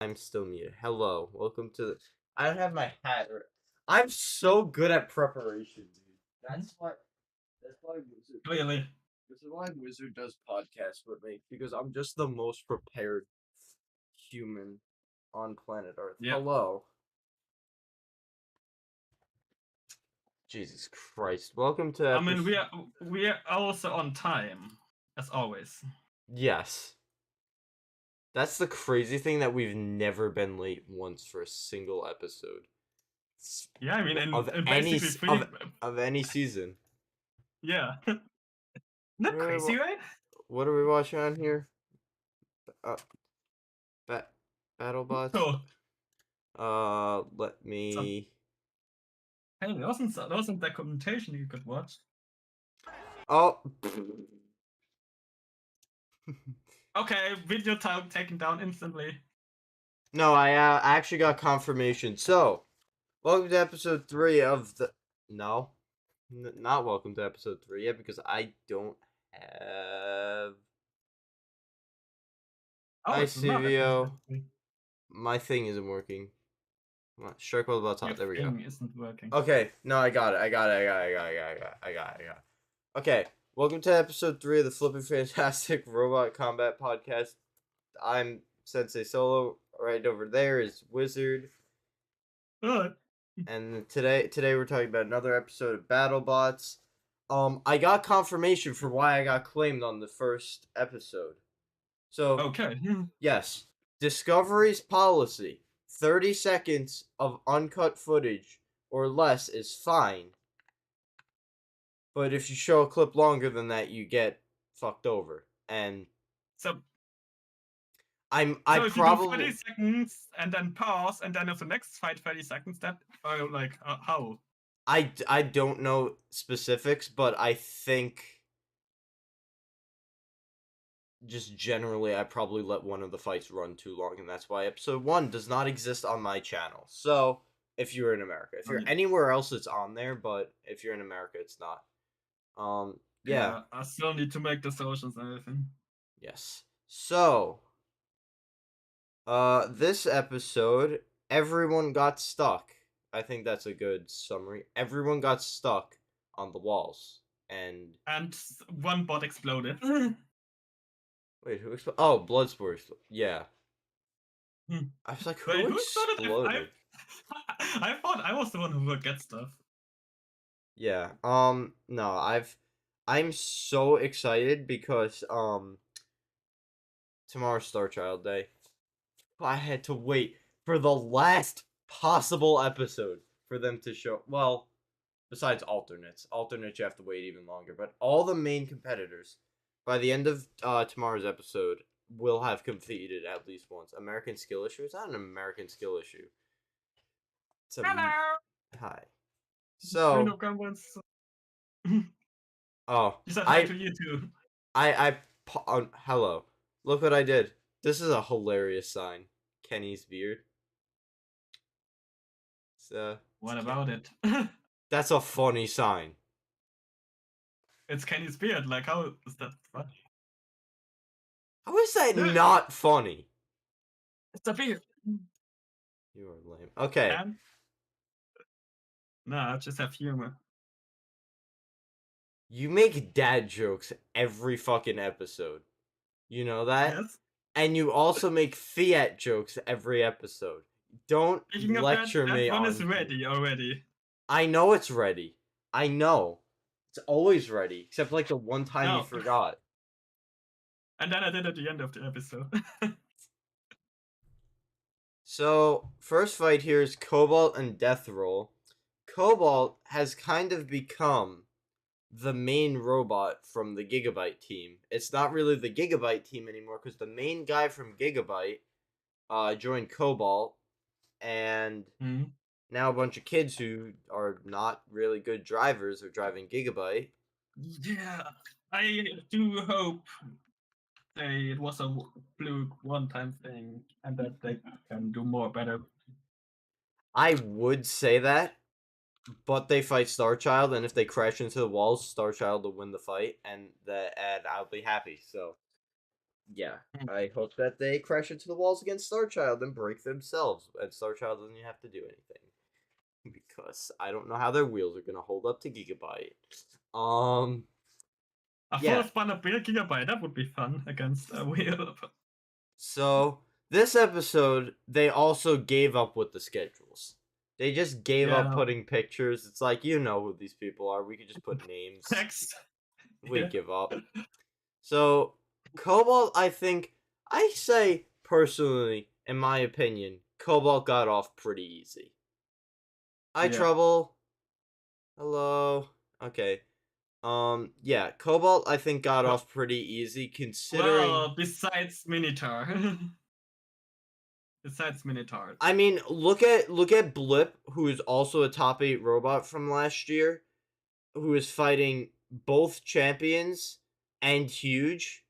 I'm still muted. Hello, welcome to the. I don't have my hat. I'm so good at preparation, dude. That's why. That's why Wizard. Clearly. This is why Wizard does podcasts with me, because I'm just the most prepared human on planet Earth. Yep. Hello. Jesus Christ! Welcome to. I mean, we are also on time, as always. Yes. That's the crazy thing, that we've never been late once for a single episode. Yeah, I mean, of any season. Yeah. Not crazy, right? What are we watching on here? Battlebots. Oh. Let me. Hey, there wasn't documentation you could watch. Oh. Okay, video time taken down instantly. No, I actually got confirmation. So, welcome to episode 3 of the. No, not welcome to episode 3 yet, because I don't have. Hi, CVO. My thing isn't working. Come on, strike while the bell's hot. There we go. Your thing isn't working. Okay, no, I got it. I got it. Okay, welcome to episode 3 of the Flippin' Fantastic Robot Combat Podcast. I'm SenseiSolo. Right over there is Wizard. Good. And today we're talking about another episode of BattleBots. I got confirmation for why I got claimed on the first episode. So, okay. Yes, Discovery's policy: 30 seconds of uncut footage or less is fine. But if you show a clip longer than that, you get fucked over. And so I if probably you do 30 seconds and then pause and then if the next fight 30 seconds, that like how? I don't know specifics, but I think just generally I probably let one of the fights run too long, and that's why episode 1 does not exist on my channel. So if you're in America, if you're anywhere else, it's on there, but if you're in America, it's not. Yeah. I still need to make the socials and everything. Yes. So, this episode, everyone got stuck. I think that's a good summary. Everyone got stuck on the walls, and one bot exploded. Wait, who exploded? Oh, Bloodsport. Yeah. I was like, who exploded? I thought I was the one who would get stuff. Yeah. No, I'm so excited because tomorrow's Star Child Day. I had to wait for the last possible episode for them to show. Well, besides alternates. Alternates you have to wait even longer. But all the main competitors, by the end of tomorrow's episode, will have competed at least once. American skill issue? It's not an American skill issue. It's a... Hello! Hi. So... Oh. You said hi to you too. Hello. Look what I did. This is a hilarious sign. Kenny's beard. What about it? That's a funny sign. It's Kenny's beard. Like, how is that funny? How is that not funny? It's a beard. You are lame. Okay. No, I just have humor. You make dad jokes every fucking episode. You know that? Yes. And you also make Fiat jokes every episode. Don't lecture me on... That one is ready already. I know it's ready. I know. It's always ready. Except like the one time you forgot. And then I did at the end of the episode. So, first fight here is Cobalt and Death Roll. Cobalt has kind of become the main robot from the Gigabyte team. It's not really the Gigabyte team anymore, because the main guy from Gigabyte joined Cobalt, and now a bunch of kids who are not really good drivers are driving Gigabyte. Yeah, I do hope it was a fluke one-time thing, and that they can do more better. I would say that, but they fight Starchild, and if they crash into the walls, Starchild will win the fight, and I'll be happy. So, yeah, I hope that they crash into the walls against Starchild and break themselves, and Starchild doesn't even have to do anything because I don't know how their wheels are gonna hold up to Gigabyte. A Yeah. full spun up Gigabyte, that would be fun against a wheel. So this episode, they also gave up with the schedules. They just gave up putting pictures. It's like, you know who these people are. We could just put names. Next. We give up. So Cobalt, I say personally, in my opinion, Cobalt got off pretty easy. Trouble. Hello. Okay. Yeah, Cobalt I think got off pretty easy considering. Well, besides Minotaur. Besides Minotaur. I mean, look at Blip, who is also a top 8 robot from last year, who is fighting both champions and huge,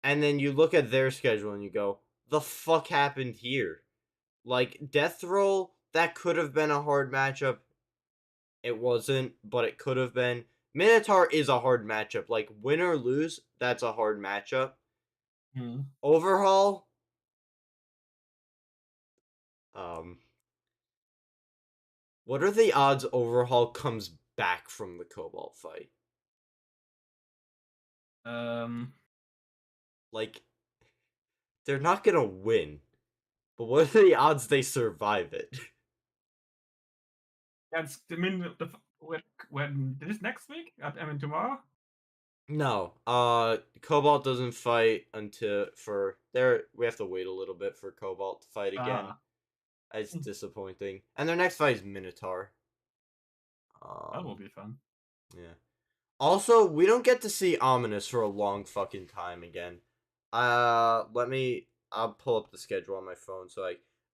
and then you look at their schedule and you go, the fuck happened here? Like, Death Roll, that could have been a hard matchup. It wasn't, but it could have been. Minotaur is a hard matchup. Like, win or lose, that's a hard matchup. Overhaul, what are the odds Overhaul comes back from the Cobalt fight? Like, they're not gonna win, but what are the odds they survive it? That's, I mean, when this next week? I mean, tomorrow? No, Cobalt doesn't fight until we have to wait a little bit for Cobalt to fight again. It's disappointing. And their next fight is Minotaur. That will be fun. Yeah. Also, we don't get to see Ominous for a long fucking time again. I'll pull up the schedule on my phone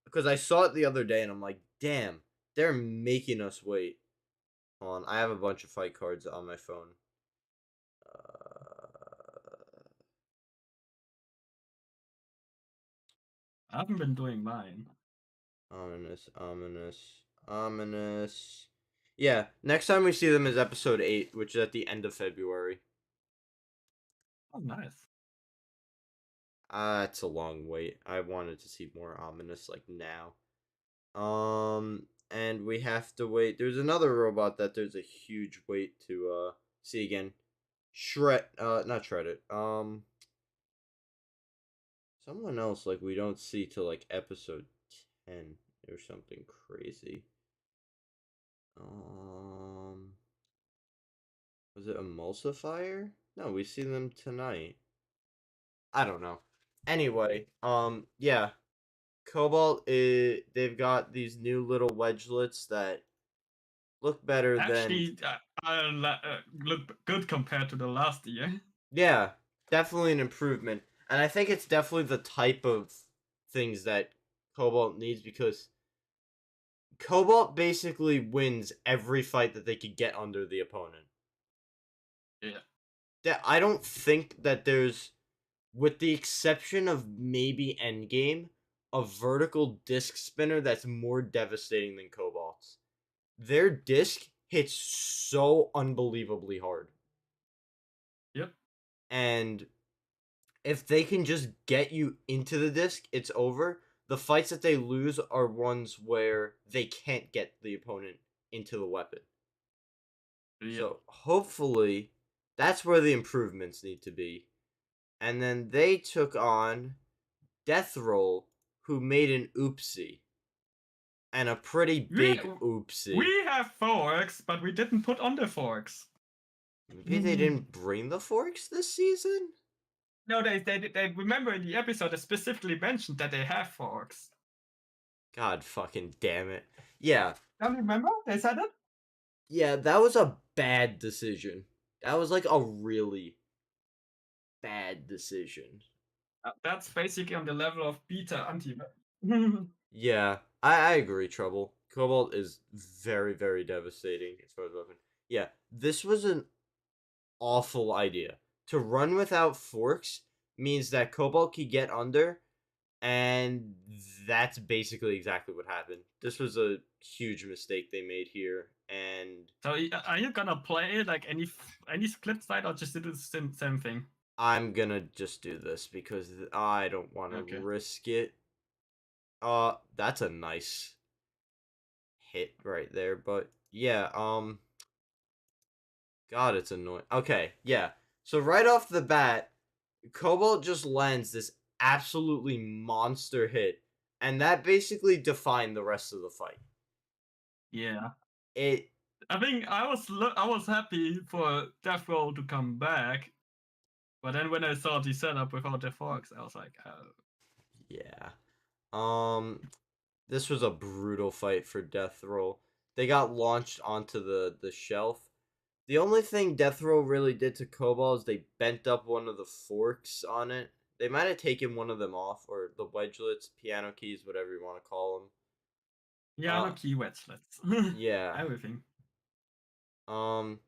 because I saw it the other day and I'm like, damn, they're making us wait. Hold on, I have a bunch of fight cards on my phone. I haven't been doing mine. Ominous. Yeah, next time we see them is episode 8, which is at the end of February. Oh, nice. It's a long wait. I wanted to see more Ominous like now. And we have to wait. There's another robot that there's a huge wait to see again. Not Shredded. Someone else like we don't see till like episode 10 or something crazy. Was it Emulsifier? No, we see them tonight. I don't know. Anyway, yeah. Cobalt they've got these new little wedgelets that look better Actually, look good compared to the last year. Yeah, definitely an improvement. And I think it's definitely the type of things that Cobalt needs because Cobalt basically wins every fight that they could get under the opponent. Yeah. I don't think that there's, with the exception of maybe Endgame, a vertical disc spinner that's more devastating than Cobalt's. Their disc hits so unbelievably hard. Yep. And if they can just get you into the disc, it's over. The fights that they lose are ones where they can't get the opponent into the weapon. Yep. So hopefully that's where the improvements need to be. And then they took on Death Roll, who made an oopsie. And a pretty big oopsie. We have forks, but we didn't put on the forks. Maybe they didn't bring the forks this season? No, they remember in the episode they specifically mentioned that they have forks. God fucking damn it. Yeah. Don't you remember? They said it? Yeah, that was a bad decision. That was like a really bad decision. That's basically on the level of beta anti. Yeah, I agree, Trouble. Cobalt is very, very devastating as far as weapon. Yeah, this was an awful idea. To run without forks means that Cobalt can get under, And that's basically exactly what happened. This was a huge mistake they made here, and So are you gonna play like any split side or just do the same thing? I'm gonna just do this because I don't want to Okay. risk it. That's a nice hit right there, but yeah, God, it's annoying. Okay, yeah. So right off the bat, Cobalt just lands this absolutely monster hit, and that basically defined the rest of the fight. Yeah. It I think I was happy for Death Roll to come back, but then when I saw the setup without the Fox, I was like, oh. Yeah. This was a brutal fight for Death Roll. They got launched onto the shelf. The only thing Death Roll really did to Cobalt is they bent up one of the forks on it. They might have taken one of them off, or the wedgelets, piano keys, whatever you want to call them. Yeah, no key wedgelets. Yeah. Everything. Um,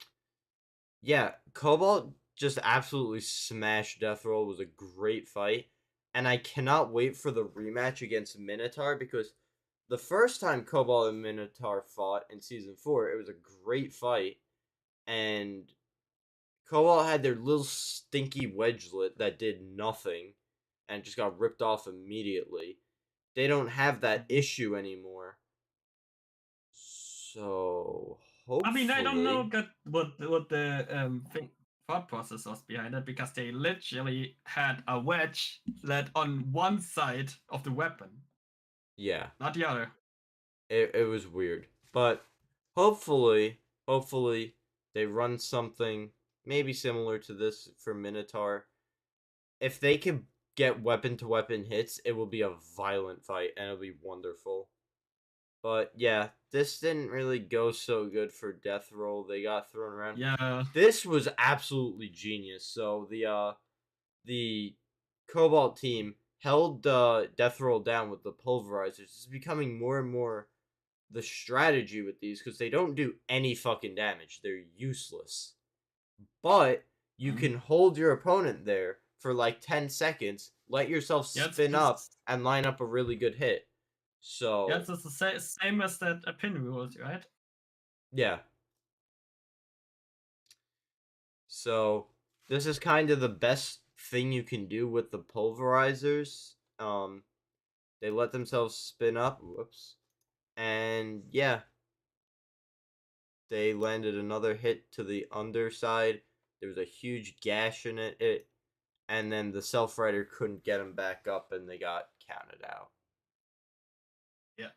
yeah, Cobalt just absolutely smashed Death Roll. It was a great fight. And I cannot wait for the rematch against Minotaur because the first time Cobalt and Minotaur fought in Season 4, it was a great fight. And Cobalt had their little stinky wedgelet that did nothing and just got ripped off immediately. They don't have that issue anymore. So, I mean, I don't know hopefully. what the thought process was behind it because they literally had a wedge led on one side of the weapon, Yeah. not the other. It was weird. But hopefully they run something maybe similar to this for Minotaur. If they can get weapon to weapon hits, it will be a violent fight and it'll be wonderful. But yeah, this didn't really go so good for Death Roll. They got thrown around. Yeah. This was absolutely genius. So the Cobalt team held Death Roll down with the pulverizers. It's becoming more and more the strategy with these because they don't do any fucking damage. They're useless. But you can hold your opponent there for like 10 seconds, let yourself Yeah, it's spin up, just and line up a really good hit. yeah, So, it's the same as that pin rules, right? yeah. So, this is kind of the best thing you can do with the pulverizers. They let themselves spin up. Whoops. And yeah, they landed another hit to the underside. There was a huge gash in it, and then the Self Rider couldn't get him back up, and they got counted out. Yeah.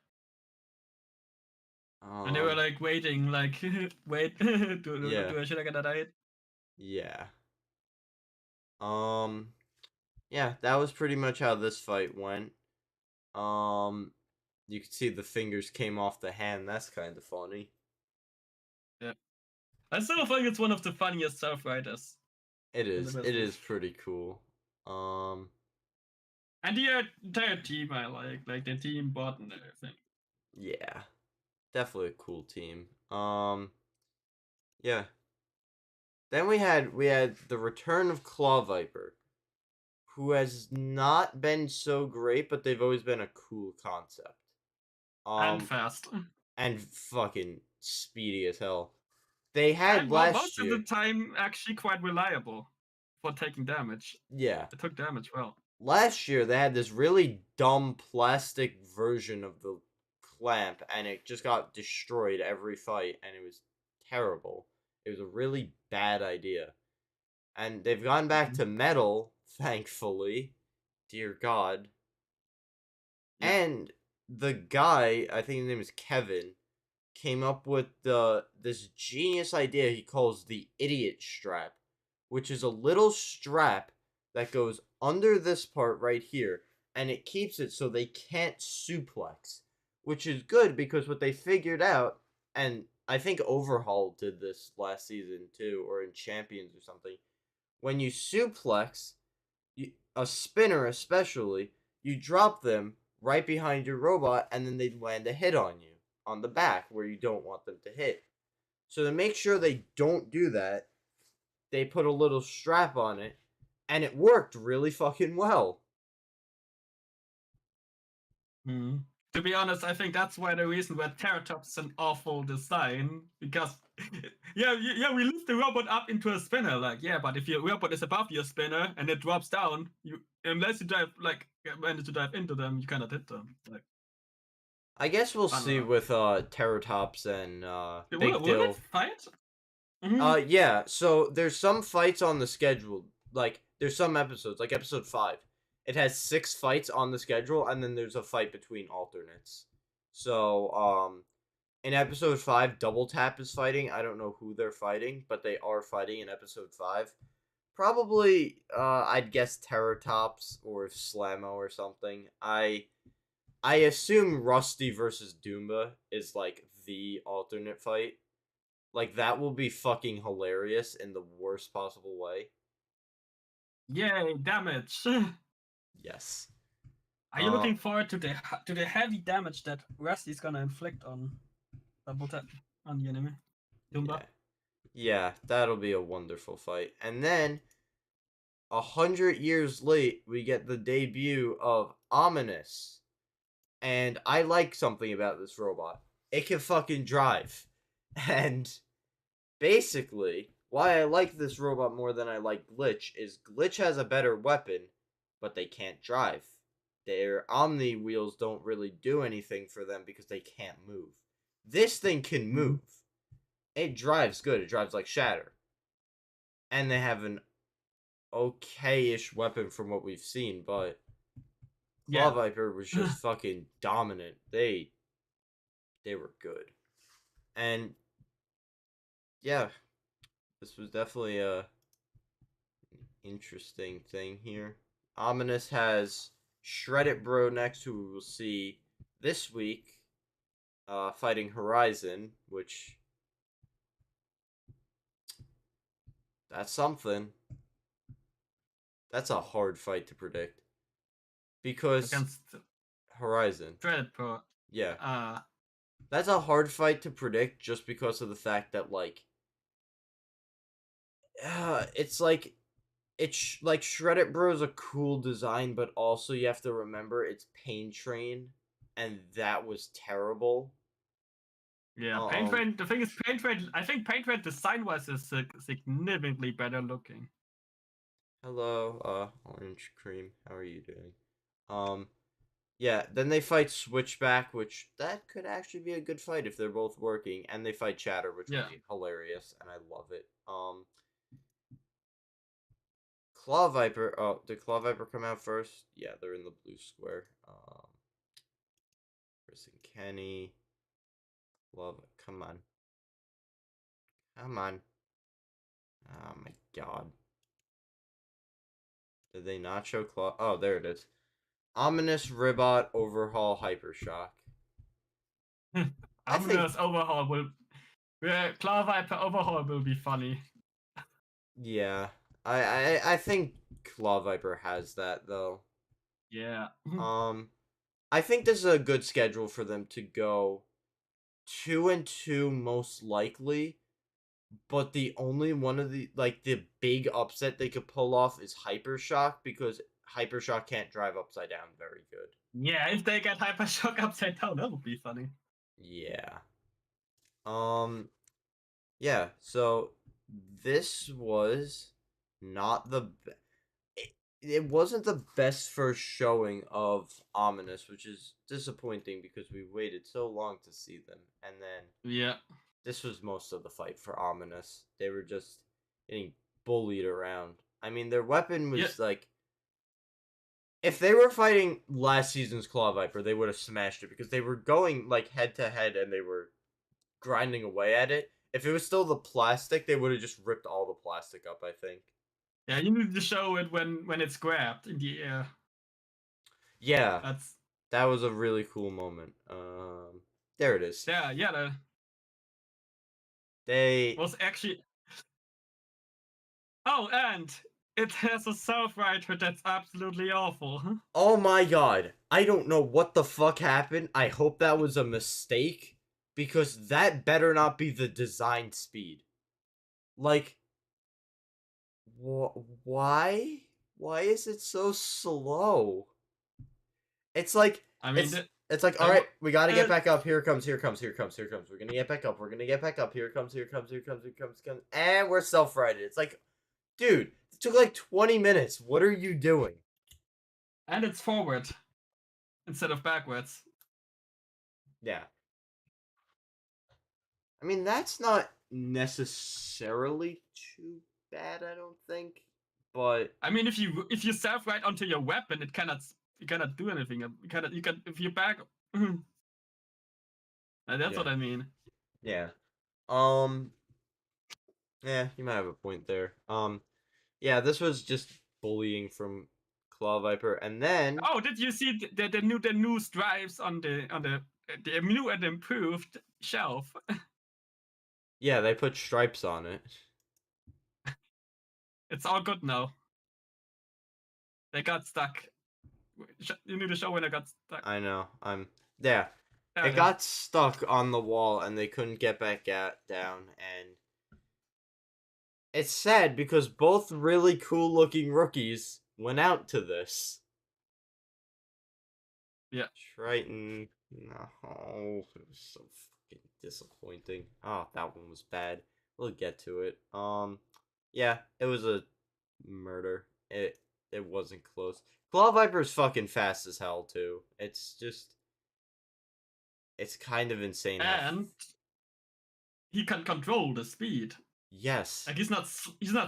And they were Um, like waiting, like wait, yeah, should I get that hit? yeah. Um, yeah, that was pretty much how this fight went. Um, you can see the fingers came off the hand. That's kind of funny. Yeah. I still think it's one of the funniest South Riders It in the is. It business. is pretty cool. Um, And the entire team I like the team bot and everything. yeah, definitely a cool team. Yeah. Then we had the return of Claw Viper, who has not been so great, but they've always been a cool concept. And Um, fast. and fucking speedy as hell. They had And well, last most of the year. time actually quite reliable for taking damage. Yeah. It took damage well. Last year they had this really dumb plastic version of the clamp and it just got destroyed every fight and it was terrible. It was a really bad idea. And they've gone back to metal, thankfully. Dear God. Yeah. And the guy, I think his name is Kevin, came up with this genius idea he calls the idiot strap, which is a little strap that goes under this part right here, and it keeps it so they can't suplex, which is good because what they figured out, and I think Overhaul did this last season too, or in Champions or something. When you suplex, a spinner especially, you drop them right behind your robot, and then they land a hit on you on the back where you don't want them to hit. So to make sure they don't do that, they put a little strap on it, and it worked really fucking well. To be honest, I think that's why the reason why Terratops is an awful design, because we lift the robot up into a spinner, like, yeah, but if your robot is above your spinner and it drops down, unless you manage to dive into them, you cannot hit them. Like, I guess we'll I don't see know. with Terratops and Big Will it Dill. fight? Yeah, so there's some fights on the schedule. Like, there's some episodes, like episode 5. It has 6 fights on the schedule, and then there's a fight between alternates. So, in episode 5, Double Tap is fighting. I don't know who they're fighting, but they are fighting in episode 5. Probably, I'd guess Terratops or Slammo or something. I assume Rusty versus Doomba is, like, the alternate fight. Like, that will be fucking hilarious in the worst possible way. Yay, damage! Yes. Are you looking forward to the heavy damage that Rusty's gonna inflict on Double Tap on the enemy? Doomba? Yeah, that'll be a wonderful fight. And then, 100 years late, we get the debut of Ominous. And I like something about this robot. It can fucking drive. And basically, why I like this robot more than I like Glitch is Glitch has a better weapon, but they can't drive. Their Omni wheels don't really do anything for them because they can't move. This thing can move. It drives good. It drives like Shatter. And they have an okay-ish weapon from what we've seen, but Claw Viper was just fucking dominant. They were good. And yeah, this was definitely a interesting thing here. Ominous has Shreddit Bro next, who we will see this week, fighting Horizon, which that's something. That's a hard fight to predict. Because against Horizon. Shreddit Bro. Yeah. That's a hard fight to predict just because of the fact that, like, it's like, like Shreddit Bro is a cool design, but also you have to remember it's Pain Train, and that was terrible. Yeah, Pain Train. The thing is, Pain Train. I think Pain Train design-wise is significantly better looking. Hello, Orange Cream. How are you doing? Yeah. Then they fight Switchback, which that could actually be a good fight if they're both working, and they fight Chatter, which would be hilarious, and I love it. Claw Viper. Oh, did Claw Viper come out first? Yeah, they're in the blue square. Chris and Kenny. Love it. Come on. Come on. Oh my god. Did they not show Claw? Oh, there it is. Ominous Ribot Overhaul Hypershock. Ominous Overhaul will. Claw Viper Overhaul will be funny. Yeah. I think Claw Viper has that though. Yeah. I think this is a good schedule for them to go 2-2 most likely. But the only one of the, like, the big upset they could pull off is Hypershock, because Hypershock can't drive upside down very good. Yeah, if they get Hypershock upside down, that would be funny. Yeah. Yeah, so this was not the it wasn't the best first showing of Ominous, which is disappointing because we waited so long to see them. And then this was most of the fight for Ominous. They were just getting bullied around. I mean, their weapon was like, if they were fighting last season's Claw Viper, they would have smashed it because they were going like head to head and they were grinding away at it. If it was still the plastic, they would have just ripped all the plastic up, I think. Yeah, you need to show it when it's grabbed in the air. Yeah, that was a really cool moment. There it is. Yeah. They was actually. Oh, and it has a self-writer that's absolutely awful. Oh my god. I don't know what the fuck happened. I hope that was a mistake, because that better not be the design speed. Like, why? Why is it so slow? It's like, I mean, It's like, all right, we gotta get back up. Here it comes. Here it comes. Here it comes. Here it comes. We're gonna get back up. We're gonna get back up. Here it comes. Here it comes. Here it comes. Here it comes. Here it comes. And we're self-righted. It's like, dude, it took like 20 minutes. What are you doing? And it's forward instead of backwards. Yeah. I mean, that's not necessarily too bad, I don't think. But I mean, if you self-right onto your weapon, you cannot do anything. You can if you back. That's what I mean. Yeah. Yeah, you might have a point there. Yeah, this was just bullying from Claw Viper, and then. Oh, did you see the new stripes on the new and improved shelf? Yeah, they put stripes on it. It's all good now. They got stuck. You need to show when I got stuck. I know. Yeah. It got stuck on the wall and they couldn't get back down, and it's sad because both really cool looking rookies went out to this. Yeah. Triton. No, it was so fucking disappointing. Oh, that one was bad. We'll get to it. Yeah, it was a murder. It wasn't close. Claw Viper's fucking fast as hell too. It's kind of insane. And he can control the speed. Yes. Like he's not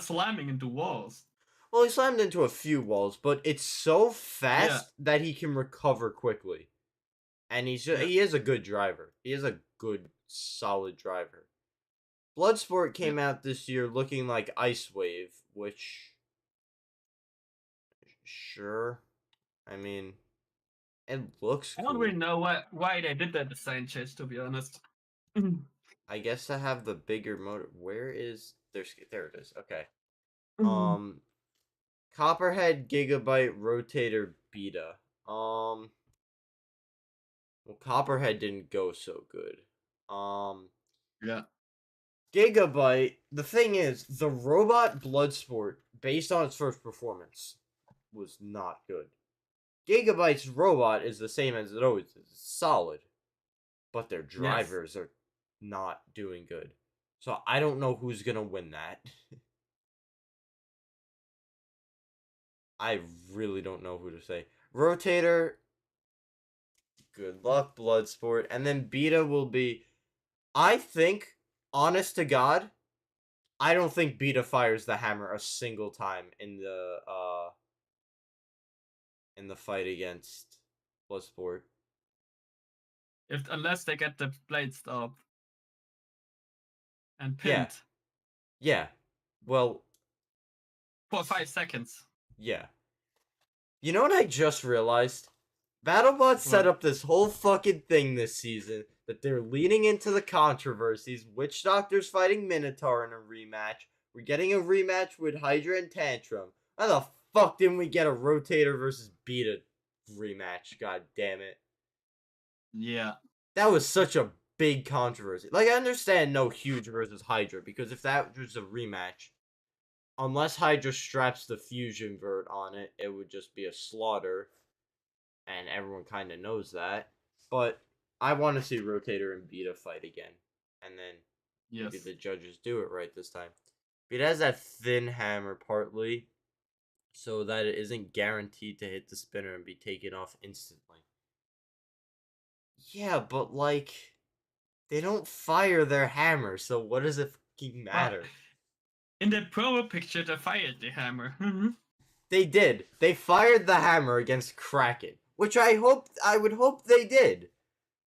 slamming into walls. Well, he slammed into a few walls, but it's so fast that he can recover quickly. And he is a good driver. He is a good, solid driver. Bloodsport came out this year looking like Ice Wave, which, sure, I mean, it looks cool. I don't really know why they did that design change, to be honest. I guess to have the bigger motor. Where is there it is. Okay. Copperhead, Gigabyte, Rotator, Beta. Well, Copperhead didn't go so good. Yeah. Gigabyte, the thing is, the robot Bloodsport, based on its first performance, was not good. Gigabyte's robot is the same as it always is. It's solid. But their drivers are not doing good. So I don't know who's going to win that. I really don't know who to say. Rotator, good luck, Bloodsport. And then Beta will be, I think, honest to God, I don't think Beta fires the hammer a single time in the fight against Bloodsport. Unless they get the blade stop and pinned. Yeah. Well, for 5 seconds. Yeah. You know what I just realized? Battlebots set up this whole fucking thing this season that they're leaning into the controversies. Witch Doctor's fighting Minotaur in a rematch. We're getting a rematch with Hydra and Tantrum. Why the fuck didn't we get a Rotator versus Beta rematch? God damn it. Yeah. That was such a big controversy. Like, I understand no Huge versus Hydra, because if that was a rematch, unless Hydra straps the fusion vert on it, it would just be a slaughter. And everyone kind of knows that. But I want to see Rotator and Beta fight again. And then maybe the judges do it right this time. It has that thin hammer partly, so that it isn't guaranteed to hit the spinner and be taken off instantly. Yeah, but like, they don't fire their hammer, so what does it fucking matter? In the promo picture, they fired the hammer. They did. They fired the hammer against Kraken, which I would hope they did.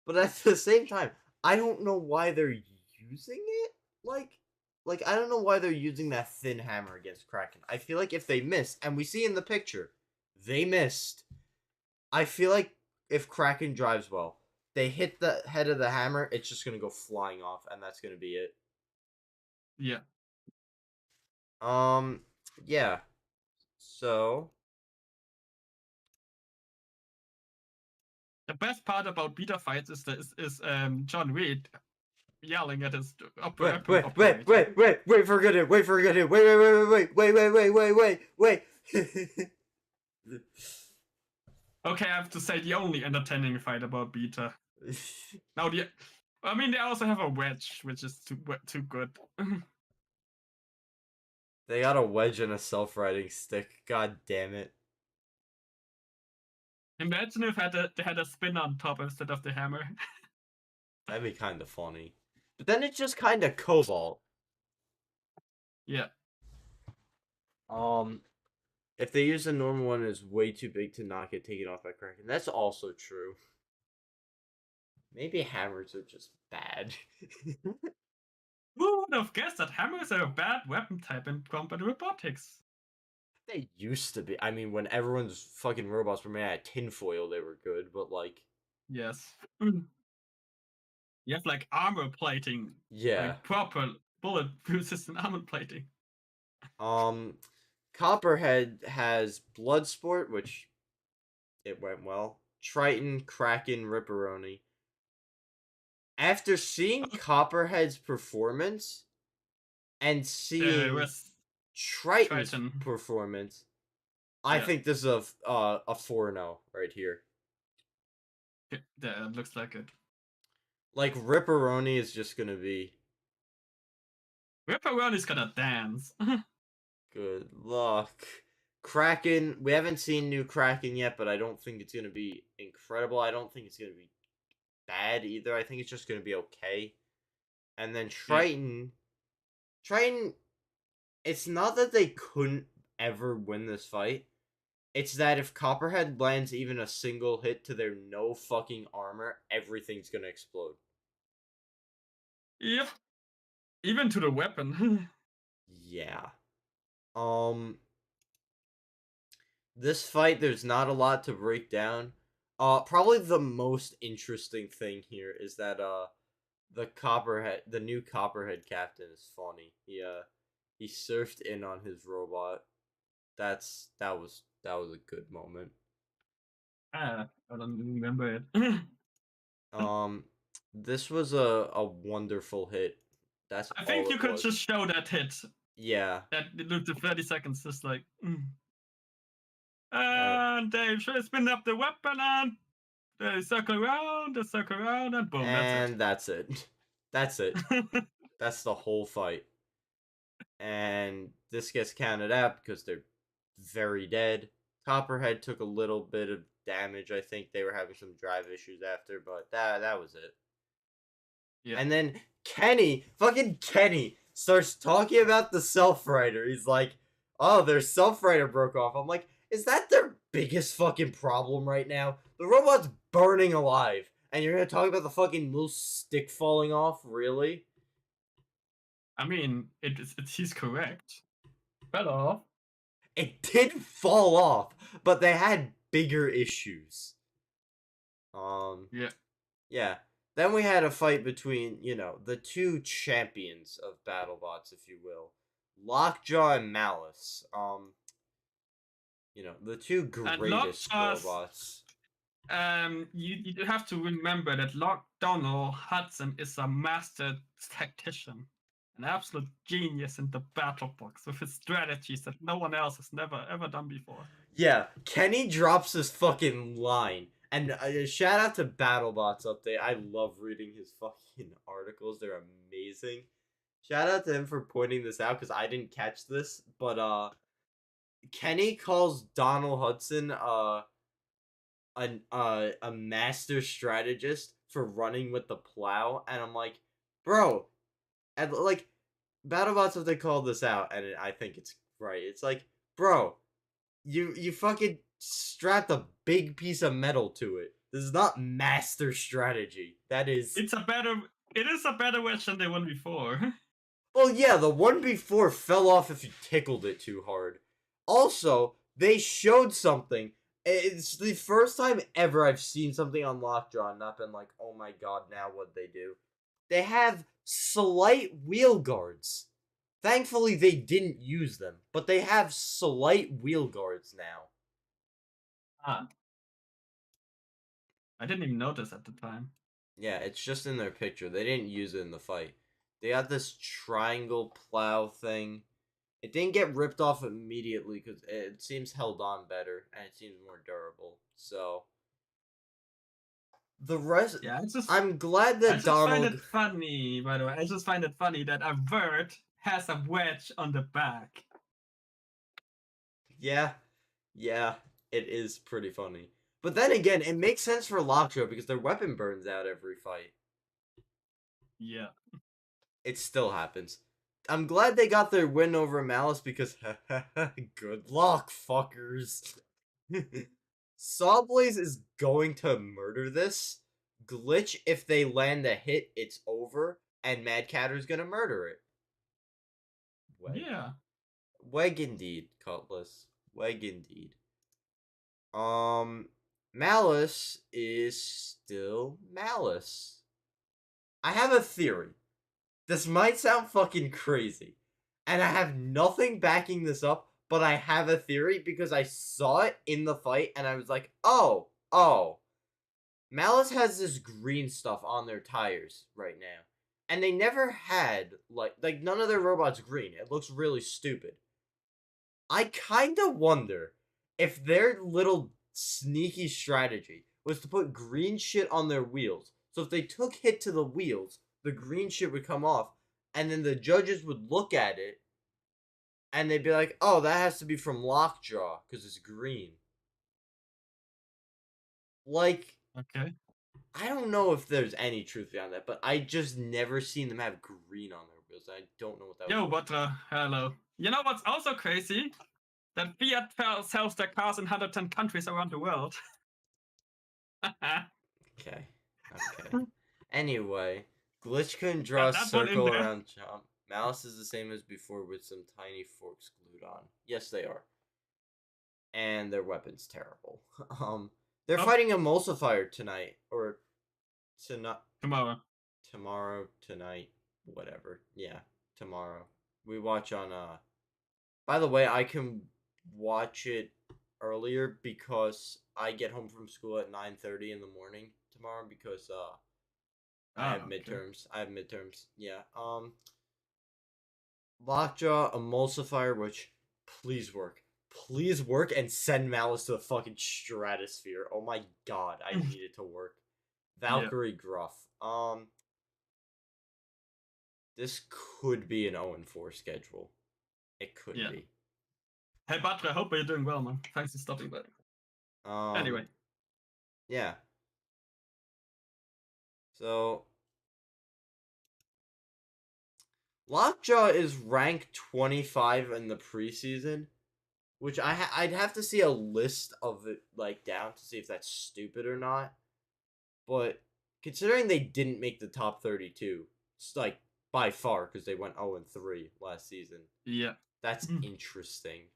But at the same time, I don't know why they're using it. Like I don't know why they're using that thin hammer against Kraken. I feel like if they miss, and we see in the picture, they missed. I feel like if Kraken drives well, they hit the head of the hammer, it's just gonna go flying off, and that's gonna be it. Yeah. Yeah. So the best part about beta fights is John Reed yelling at his wait for a good hit. Wait for a good hit. Wait. Okay, I have to say the only entertaining fight about Beta. Now I mean, they also have a wedge, which is too good. They got a wedge and a self-riding stick. God damn it. Imagine if they had a spin on top instead of the hammer. That'd be kind of funny. But then it's just kind of Cobalt. Yeah. If they use a normal one, it's way too big to not get taken off by Kraken. That's also true. Maybe hammers are just bad. Who would have guessed that hammers are a bad weapon type in combat robotics? They used to be. I mean, when everyone's fucking robots were made out of tinfoil, they were good, but like. Yes. You have like armor plating. Yeah. Like proper bulletproof resistant armor plating. Copperhead has Bloodsport, which it went well. Triton, Kraken, Ripperoni. After seeing Copperhead's performance and seeing Triton's Triton. performance, I think this is a 4-0 right here. Yeah, it looks like it. Like Ripperoni is just gonna be. Ripperoni's gonna dance. Good luck. Kraken, we haven't seen new Kraken yet, but I don't think it's gonna be incredible. I don't think it's gonna be bad either. I think it's just gonna be okay. And then Triton, Triton, it's not that they couldn't ever win this fight. It's that if Copperhead lands even a single hit to their no fucking armor, everything's gonna explode. Yep. Even to the weapon. Yeah. This fight, there's not a lot to break down. Probably the most interesting thing here is that the new Copperhead captain is funny. He surfed in on his robot. That was a good moment. I don't remember it. This was a wonderful hit. That's I think all you it could was. just show that hit. Yeah. That it looked at 30 seconds, just like. And they spin up the weapon and they circle around, and boom, and that's it. That's it. That's the whole fight. And this gets counted out because they're very dead. Copperhead took a little bit of damage. I think they were having some drive issues after, but that was it. Yeah. And then fucking Kenny, starts talking about the self-rider. He's like, oh, their self-rider broke off. I'm like, is that their biggest fucking problem right now? The robot's burning alive. And you're gonna talk about the fucking little stick falling off? Really? I mean, he's correct. Fell off. It did fall off, but they had bigger issues. Yeah. Yeah. Then we had a fight between, the two champions of Battlebots, if you will. Lockjaw and Malice. The two greatest robots. You have to remember that Donald Hudson is a master tactician, an absolute genius in the battle box with his strategies that no one else has never ever done before. Yeah, Kenny drops his fucking line. And shout out to BattleBots Update. I love reading his fucking articles. They're amazing. Shout out to him for pointing this out because I didn't catch this. But Kenny calls Donald Hudson a master strategist for running with the plow, and I'm like, bro, and like BattleBots Update called this out, and I think it's right. It's like, bro, you fucking strapped a big piece of metal to it. This is not master strategy. It is a better wedge than the one before. Well, yeah, the one before fell off if you tickled it too hard. Also, they showed something. It's the first time ever I've seen something on Lockjaw and not been like, oh my god, now what'd they do? They have slight wheel guards. Thankfully, they didn't use them, but they have slight wheel guards now. I didn't even notice at the time. Yeah, it's just in their picture. They didn't use it in the fight. They got this triangle plow thing. It didn't get ripped off immediately because it seems held on better and it seems more durable. So the rest, Yeah, I'm glad I that just find Donald. it funny, by the way. I just find it funny that a bird has a wedge on the back. Yeah, yeah, it is pretty funny. But then again, it makes sense for Lockjaw because their weapon burns out every fight. Yeah. It still happens. I'm glad they got their win over Malice because good luck, fuckers. Sawblaze is going to murder this. Glitch, if they land a hit, it's over, and Mad Catter's gonna murder it. Weg. Yeah. Weg indeed, Cutlass. Weg indeed. Malice is still Malice. I have a theory. This might sound fucking crazy. And I have nothing backing this up, but I have a theory because I saw it in the fight and I was like, oh. Malice has this green stuff on their tires right now. And they never had, like none of their robots green. It looks really stupid. I kind of wonder if their little sneaky strategy was to put green shit on their wheels. So if they took hit to the wheels, the green shit would come off, and then the judges would look at it, and they'd be like, "Oh, that has to be from Lockjaw because it's green." Like, Okay. I don't know if there's any truth behind that, but I just never seen them have green on their wheels. I don't know what that Yo, was. but hello. You know what's also crazy? That Fiat sells their cars in 110 countries around the world. Okay. Anyway, Glitch couldn't draw Got a that one in circle there. around Jump. Malice is the same as before with some tiny forks glued on. Yes, they are. And their weapon's terrible. They're fighting Emulsifier tonight. Or tomorrow, tonight, whatever. Yeah, tomorrow. We watch on by the way, I can watch it earlier because I get home from school at 9:30 in the morning tomorrow because I have midterms. Yeah. Lockjaw, Emulsifier, which please work. Please work and send Malice to the fucking stratosphere. Oh my god, I need it to work. Valkyrie Gruff. This could be an 0-4 schedule. It could be. Hey, Batra, I hope you're doing well, man. Thanks for stopping by. Anyway. Yeah. So Lockjaw is ranked 25 in the preseason, which I'd have to see a list of it like down to see if that's stupid or not. But considering they didn't make the top 32, it's like by far because they went 0-3 last season. Yeah. That's interesting.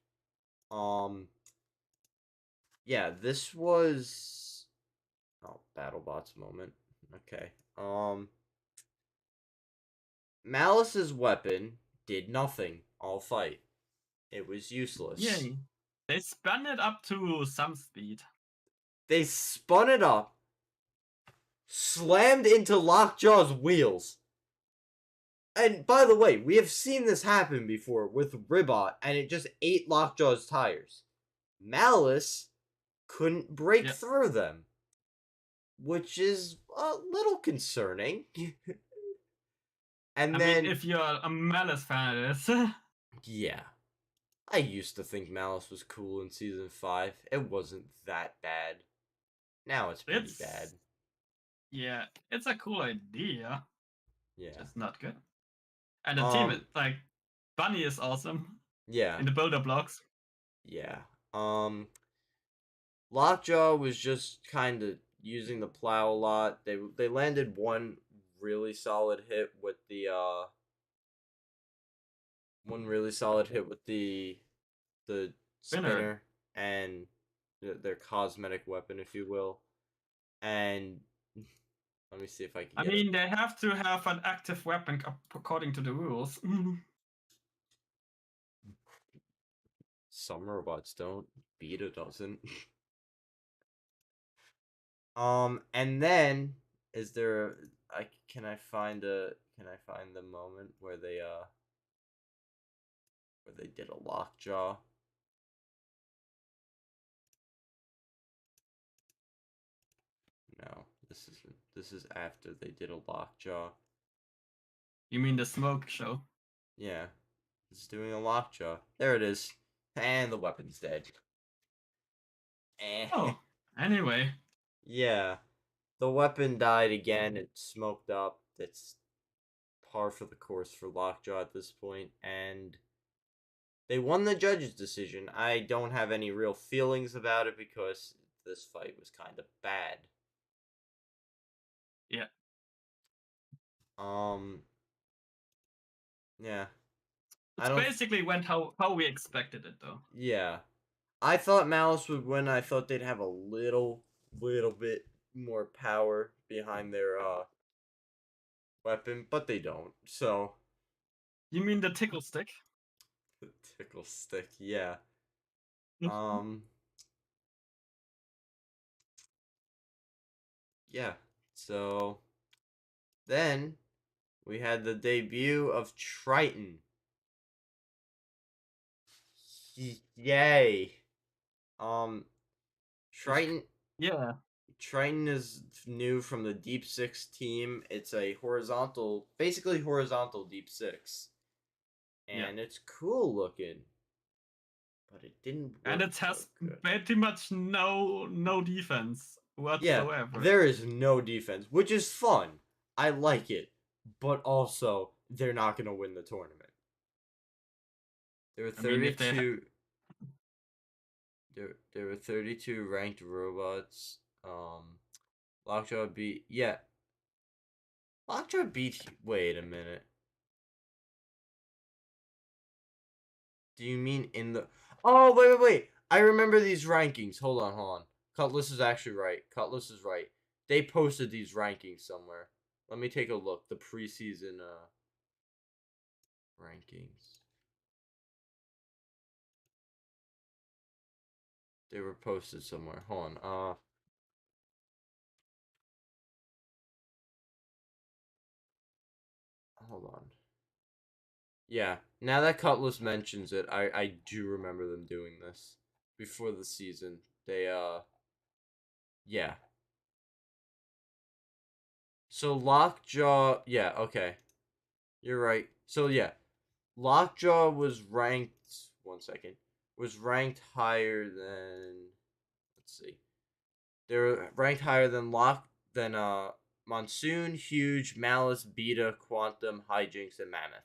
Yeah, this was Battlebots moment. Okay. Malice's weapon did nothing all fight. It was useless. Yay. They spun it up to some speed. They spun it up, slammed into Lockjaw's wheels. And by the way, we have seen this happen before with Ribot, and it just ate Lockjaw's tires. Malice couldn't break through them, which is a little concerning. And then, if you're a Malice fan, it is. Yeah. I used to think Malice was cool in Season 5. It wasn't that bad. Now it's pretty bad. Yeah, it's a cool idea. Yeah. It's not good. And the team is, like, Bunny is awesome. Yeah. In the builder blocks. Yeah. Lockjaw was just kind of using the plow a lot. They landed one really solid hit with the spinner and their cosmetic weapon, if you will. And let me see if I can they have to have an active weapon according to the rules. Some robots don't. Beta doesn't. And then can I find the moment where they where they did a Lockjaw. No, this is after they did a Lockjaw. You mean the smoke show? Yeah, it's doing a Lockjaw. There it is, and the weapon's dead. Oh, anyway. Yeah, the weapon died again. It smoked up. It's par for the course for Lockjaw at this point, and they won the judge's decision. I don't have any real feelings about it because this fight was kind of bad. Yeah. Yeah. It basically went how we expected it, though. Yeah. I thought Malice would win. I thought they'd have a little bit more power behind their weapon, but they don't. So You mean the tickle stick? the tickle stick, yeah. Yeah. So then we had the debut of Triton. Yay. Triton. Yeah. Triton is new from the Deep Six team. It's a horizontal, basically horizontal Deep Six. And it's cool looking. But it didn't work. And it has pretty much no defense whatsoever. Yeah, there is no defense, which is fun. I like it. But also, they're not going to win the tournament. There were 32... There were 32 ranked robots. Lockjaw beat... Yeah. Lockjaw beat... Wait a minute. Do you mean in the... Oh, wait. I remember these rankings. Hold on. Cutlass is actually right. Cutlass is right. They posted these rankings somewhere. Let me take a look. The preseason rankings. They were posted somewhere. Hold on. Hold on. Yeah, now that Cutlass mentions it, I do remember them doing this before the season. They yeah. So Lockjaw, yeah, okay. You're right. So yeah, Lockjaw was ranked, one second, was ranked higher than, let's see. They were ranked higher than Monsoon, Huge, Malice, Beta, Quantum, Hijinks, and Mammoth.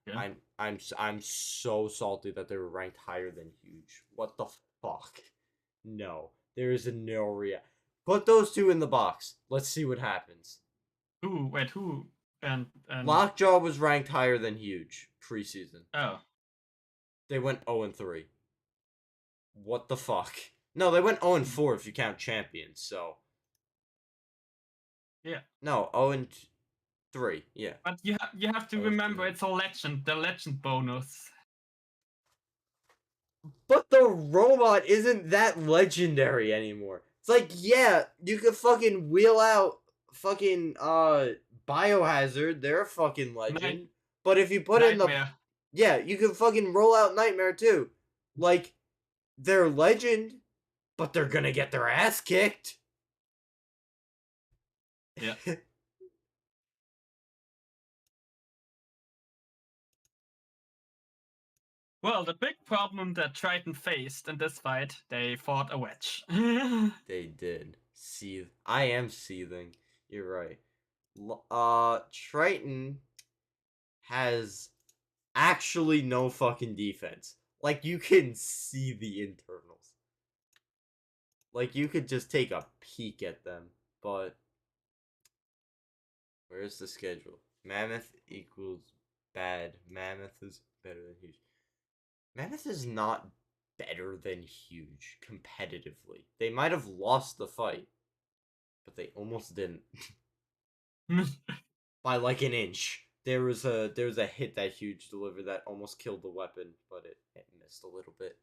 Yeah. I'm so salty that they were ranked higher than Huge. What the fuck? No. There is no Put those two in the box. Let's see what happens. Who? And Lockjaw was ranked higher than Huge preseason. Oh. They went 0-3. What the fuck? No, they went 0-4 if you count champions, so. Yeah. No, 0-3, yeah. But you have to remember it's a legend, the legend bonus. But the robot isn't that legendary anymore. It's like, yeah, you could fucking wheel out fucking Biohazard, they're a fucking legend. But if you put Nightmare. in the... Yeah, you could fucking roll out Nightmare too. Like, they're legend, but they're gonna get their ass kicked. Yeah. Well, the big problem that Triton faced in this fight, they fought a wedge. They did. Seethe. I am seething. You're right. Triton has actually no fucking defense. Like, you can see the internals. Like, you could just take a peek at them. But where's the schedule? Mammoth equals bad. Mammoth is better than Huge. Mammoth is not better than Huge competitively. They might have lost the fight, but they almost didn't. By like an inch. There was a hit that Huge delivered that almost killed the weapon, but it missed a little bit.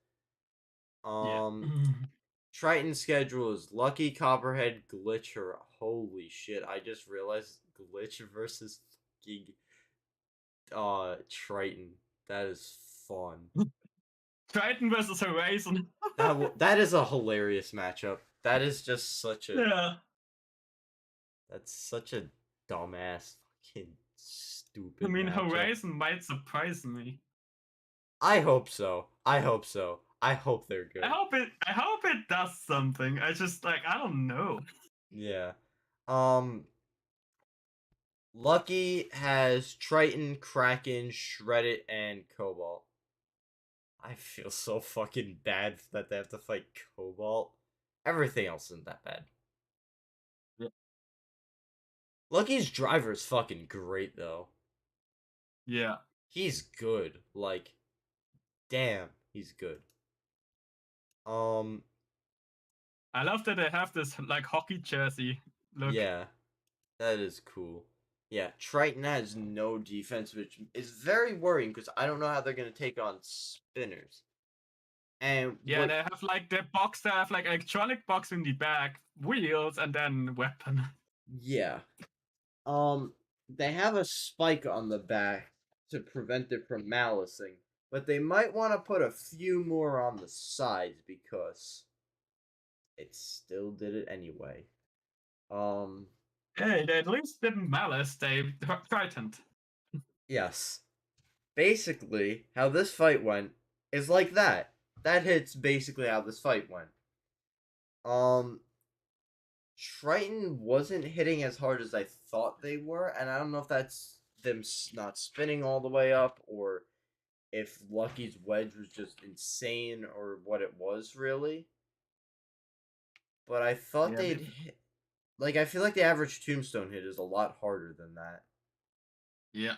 Triton's schedule is Lucky, Copperhead, Glitcher. Holy shit! I just realized Glitch versus fucking Triton. That is fun. Triton versus Horizon. That is a hilarious matchup. That is just such a Yeah. that's such a dumbass fucking I stupid mean, matchup. Horizon might surprise me. I hope so. I hope so. I hope they're I good. hope it. I hope it does something. I just like I don't know. Yeah. Um Lucky has Triton, Kraken, Shreddit, and Cobalt. I feel so fucking bad that they have to fight Cobalt. Everything else isn't that bad. Yeah. Lucky's driver is fucking great though. Yeah. He's good. Like, damn, he's good. Um, I love that they have this like hockey jersey look. yeah, that is cool. Yeah, Triton has no defense, which is very worrying because I don't know how they're gonna take on spinners. And Yeah, what? they have like the box. They have like electronic box in the back, wheels, and then weapon. Yeah. Um, they have a spike on the back to prevent it from malicing, but they might want to put a few more on the sides because it still did it anyway. Um, Hey, they at least didn't Malice. They Triton. yes. Basically, how this fight went is like that. That hits basically how this fight went. Um, Triton wasn't hitting as hard as I thought they were, and I don't know if that's them not spinning all the way up or if Lucky's wedge was just insane or what it was really. But I thought Yeah, they'd hit, like I feel like the average tombstone hit is a lot harder than that. yeah,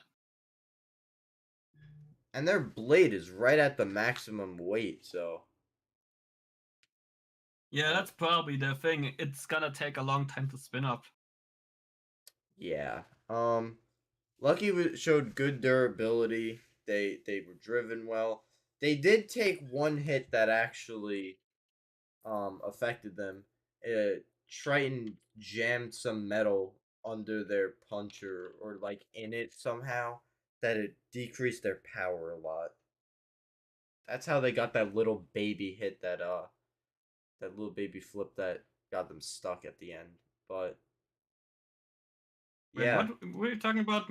And their blade is right at the maximum weight, so yeah. That's probably the thing. It's gonna take a long time to spin up. yeah. Lucky showed good durability. They were driven well. They did take one hit that actually affected them. Triton jammed some metal under their puncher or like in it somehow that it decreased their power a lot. That's how they got that little baby hit that little baby flip that got them stuck at the end. But Wait, yeah, what were you talking about?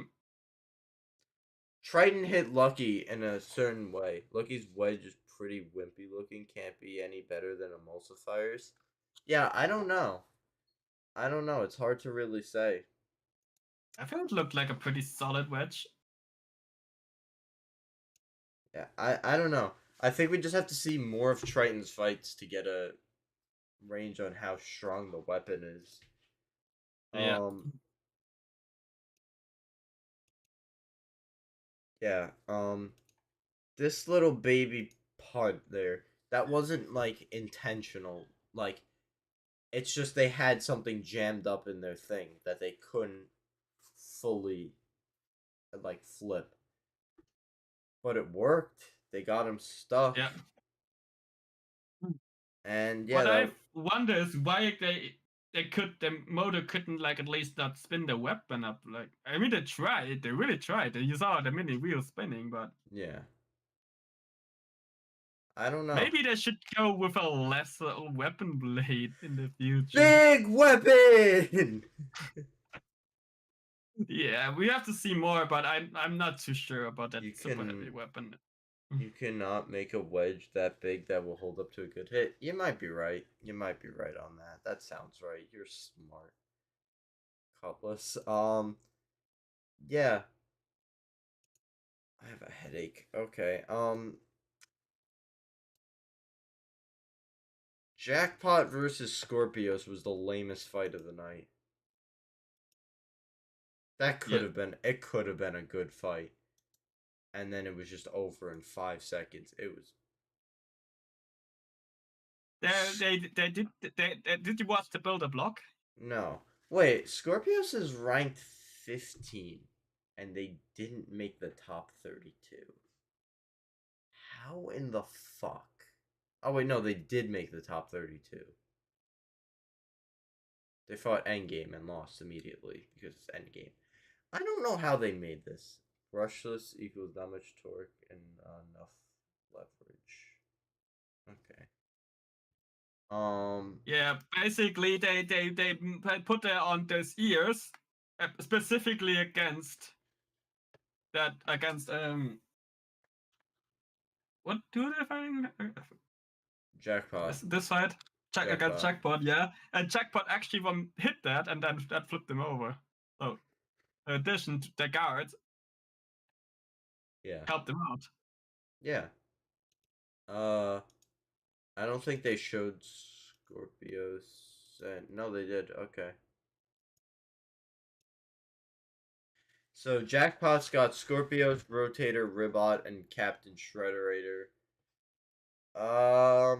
Triton hit Lucky in a certain way. Lucky's wedge is pretty wimpy looking, can't be any better than emulsifiers. Yeah, I don't know. I don't know. It's hard to really say. I think it looked like a pretty solid wedge. Yeah, I don't know. I think we just have to see more of Triton's fights to get a range on how strong the weapon is. Yeah. Um, yeah. This little baby punt there, that wasn't like intentional. Like, it's just they had something jammed up in their thing that they couldn't fully like flip. But it worked. They got him stuck. Yeah. And yeah, What I that wonder is why the motor couldn't like at least not spin the weapon up. Like I mean, they tried. They really tried. You saw the mini wheel spinning, but yeah. I don't know. maybe they should go with a lesser weapon blade in the future. Big weapon. Yeah, we have to see more, but I'm not too sure about that You super heavy can weapon. you cannot make a wedge that big that will hold up to a good hit. You might be right. You might be right on that. That sounds right. You're smart. Cutlass. Yeah. I have a headache. Okay. Jackpot versus Skorpios was the lamest fight of the night. That could Yeah. have been it could have been a good fight. And then it was just over in 5 seconds. It was Did you watch the build a block? no. Wait, Scorpios is ranked 15 and they didn't make the top 32. How in the fuck? Oh wait, no, they did make the top 32. They fought Endgame and lost immediately because it's Endgame. I don't know how they made this. Brushless equals that much torque and enough leverage. Okay. Yeah, basically they put it on those ears specifically against what do they find? Jackpot. This fight? Against Jackpot. Jackpot, yeah. And Jackpot actually hit that and then that flipped him over. So in addition to the guards Yeah. helped him out. Yeah. I don't think they showed Skorpios. No, they did. Okay. So Jackpot's got Skorpios, Rotator, Ribot, and Captain Shredderator. I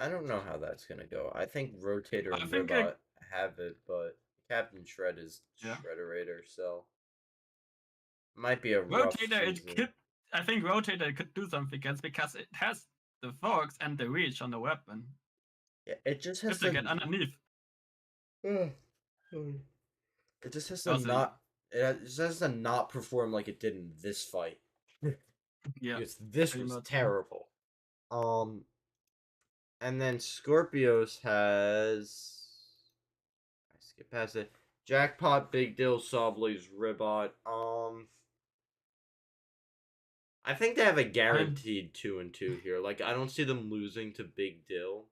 don't know how that's gonna go. I think Rotator and Ribot have it, but Captain Shred is Shredderator, so might be a rough season. I think Rotator could do something against because it has the forks and the reach on the weapon. Yeah, it just has to get underneath. It just has to not. It just has to not perform like it did in this fight. Yeah, because this was terrible. And then Skorpios has. I skip past it. Jackpot, Big Dill, Sawblaze, Ribot. I think they have a guaranteed 2-2 here. Like I don't see them losing to Big Dill.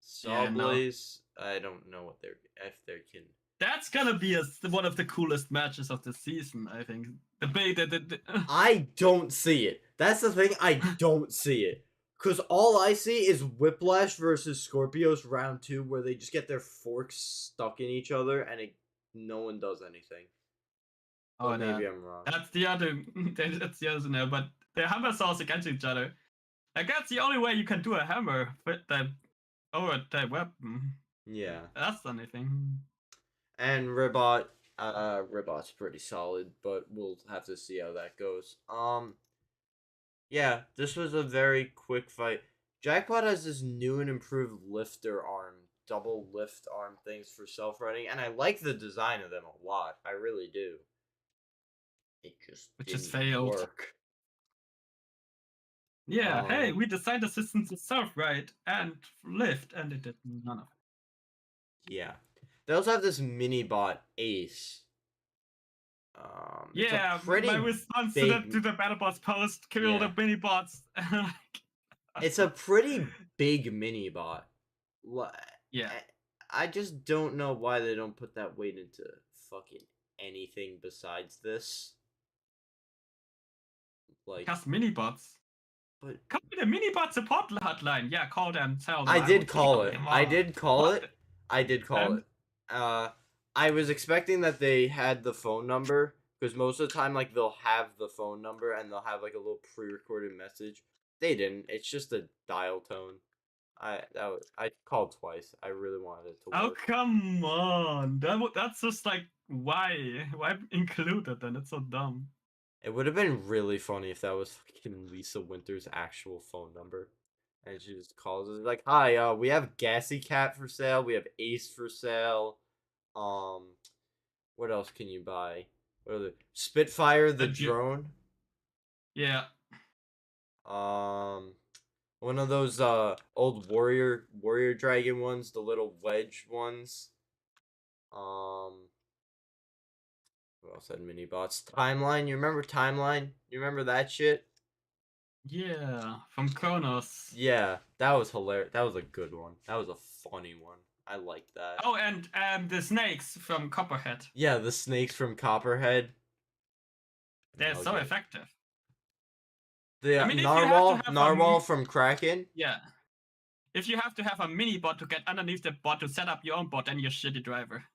Sawblaze, yeah, no. I don't know what if they can. That's gonna be one of the coolest matches of the season, I think. I don't see it. That's the thing. I don't see it. Because all I see is Whiplash versus Skorpios round 2, where they just get their forks stuck in each other and no one does anything. Oh, but maybe I'm wrong. That's the other. That's the other. But the hammer saws against each other. Like that's the only way you can do a hammer with the weapon. Yeah. That's anything. And Ribot's pretty solid, but we'll have to see how that goes. Yeah, this was a very quick fight. Jackpot has this new and improved lifter arm, double lift arm things for self-running, and I like the design of them a lot. I really do. It just failed. Work. Yeah, hey, we designed the system to self-ride and lift, and it did none of it. Yeah. They also have this mini bot Ace. Yeah, my response to the Battlebots post, kill the mini bots. It's a pretty big mini bot. Yeah. I just don't know why they don't put that weight into fucking anything besides this. Like, because mini bots. But call the mini bot support hotline. Yeah, call them. Tell them. I did call it. I did call it. I was expecting that they had the phone number, because most of the time, like, they'll have the phone number and they'll have like a little pre-recorded message. They didn't. It's just a dial tone. I called twice. I really wanted it to work. Oh come on! That's just like why include it then? It's so dumb. It would have been really funny if that was fucking Lisa Winter's actual phone number. And she just calls us like, "Hi, we have Gassy Cat for sale. We have Ace for sale. What else can you buy? What are the Spitfire the drone? Yeah. One of those old warrior dragon ones, the little wedge ones. Who else had mini bots? Timeline. You remember Timeline? You remember that shit? Yeah, from Kronos. Yeah, that was hilarious. That was a good one. That was a funny one. I liked that. Oh, and the snakes from Copperhead. Yeah, the snakes from Copperhead. They're so effective. The narwhal from Kraken. Yeah. If you have to have a mini bot to get underneath the bot to set up your own bot, then you're a shitty driver.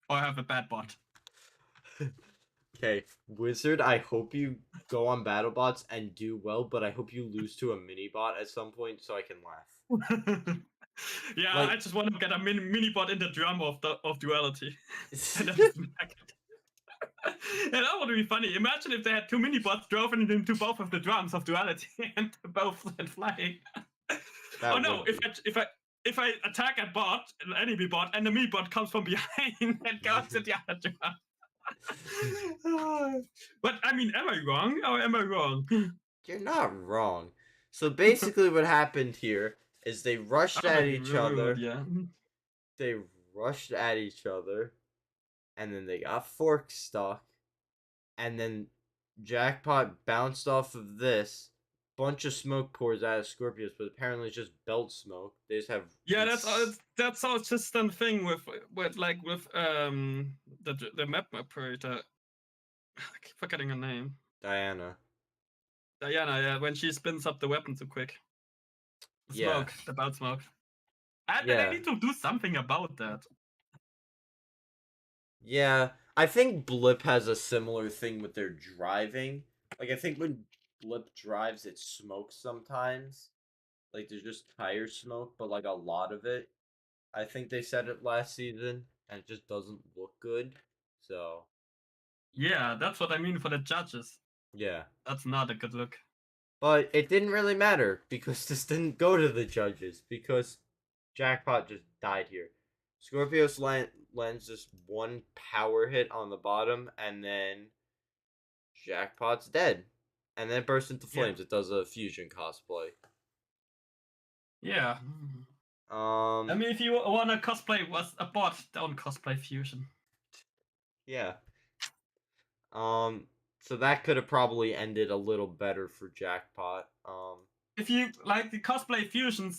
Or have a bad bot. Okay, Wizard, I hope you go on Battlebots and do well, but I hope you lose to a mini bot at some point so I can laugh. Yeah, like, I just want to get a mini bot in the drum of duality. And that would be funny. Imagine if they had 2 mini bots driven into both of the drums of duality and both went flying. Oh no! if I attack a bot, an enemy bot, enemy bot comes from behind and goes to the other drop. But I mean, am I wrong or am I wrong? You're not wrong. So basically what happened here is they rushed I'm at being each rude, other. yeah. They rushed at each other. And then they got fork stuck. And then Jackpot bounced off of this. Bunch of smoke pours out of Skorpios, but apparently it's just belt smoke. They just have Yeah, that's all just a thing with the map operator. I keep forgetting her name. Diana. Diana, yeah, when she spins up the weapon too quick. The Yeah. smoke, the belt smoke. And Yeah. they need to do something about that. Yeah, I think Blip has a similar thing with their driving. Like, I think when Blip drives, it smokes sometimes. Like, there's just tire smoke, but, like, a lot of it. I think they said it last season, and it just doesn't look good. So, Yeah, that's what I mean for the judges. yeah. That's not a good look. But it didn't really matter, because this didn't go to the judges, because Jackpot just died here. Skorpios lands just one power hit on the bottom, and then Jackpot's dead. And then it bursts into flames. Yeah. It does a fusion cosplay. Yeah. I mean, if you want to cosplay was a bot, don't cosplay fusion. Yeah. So that could have probably ended a little better for Jackpot. If you like the cosplay fusion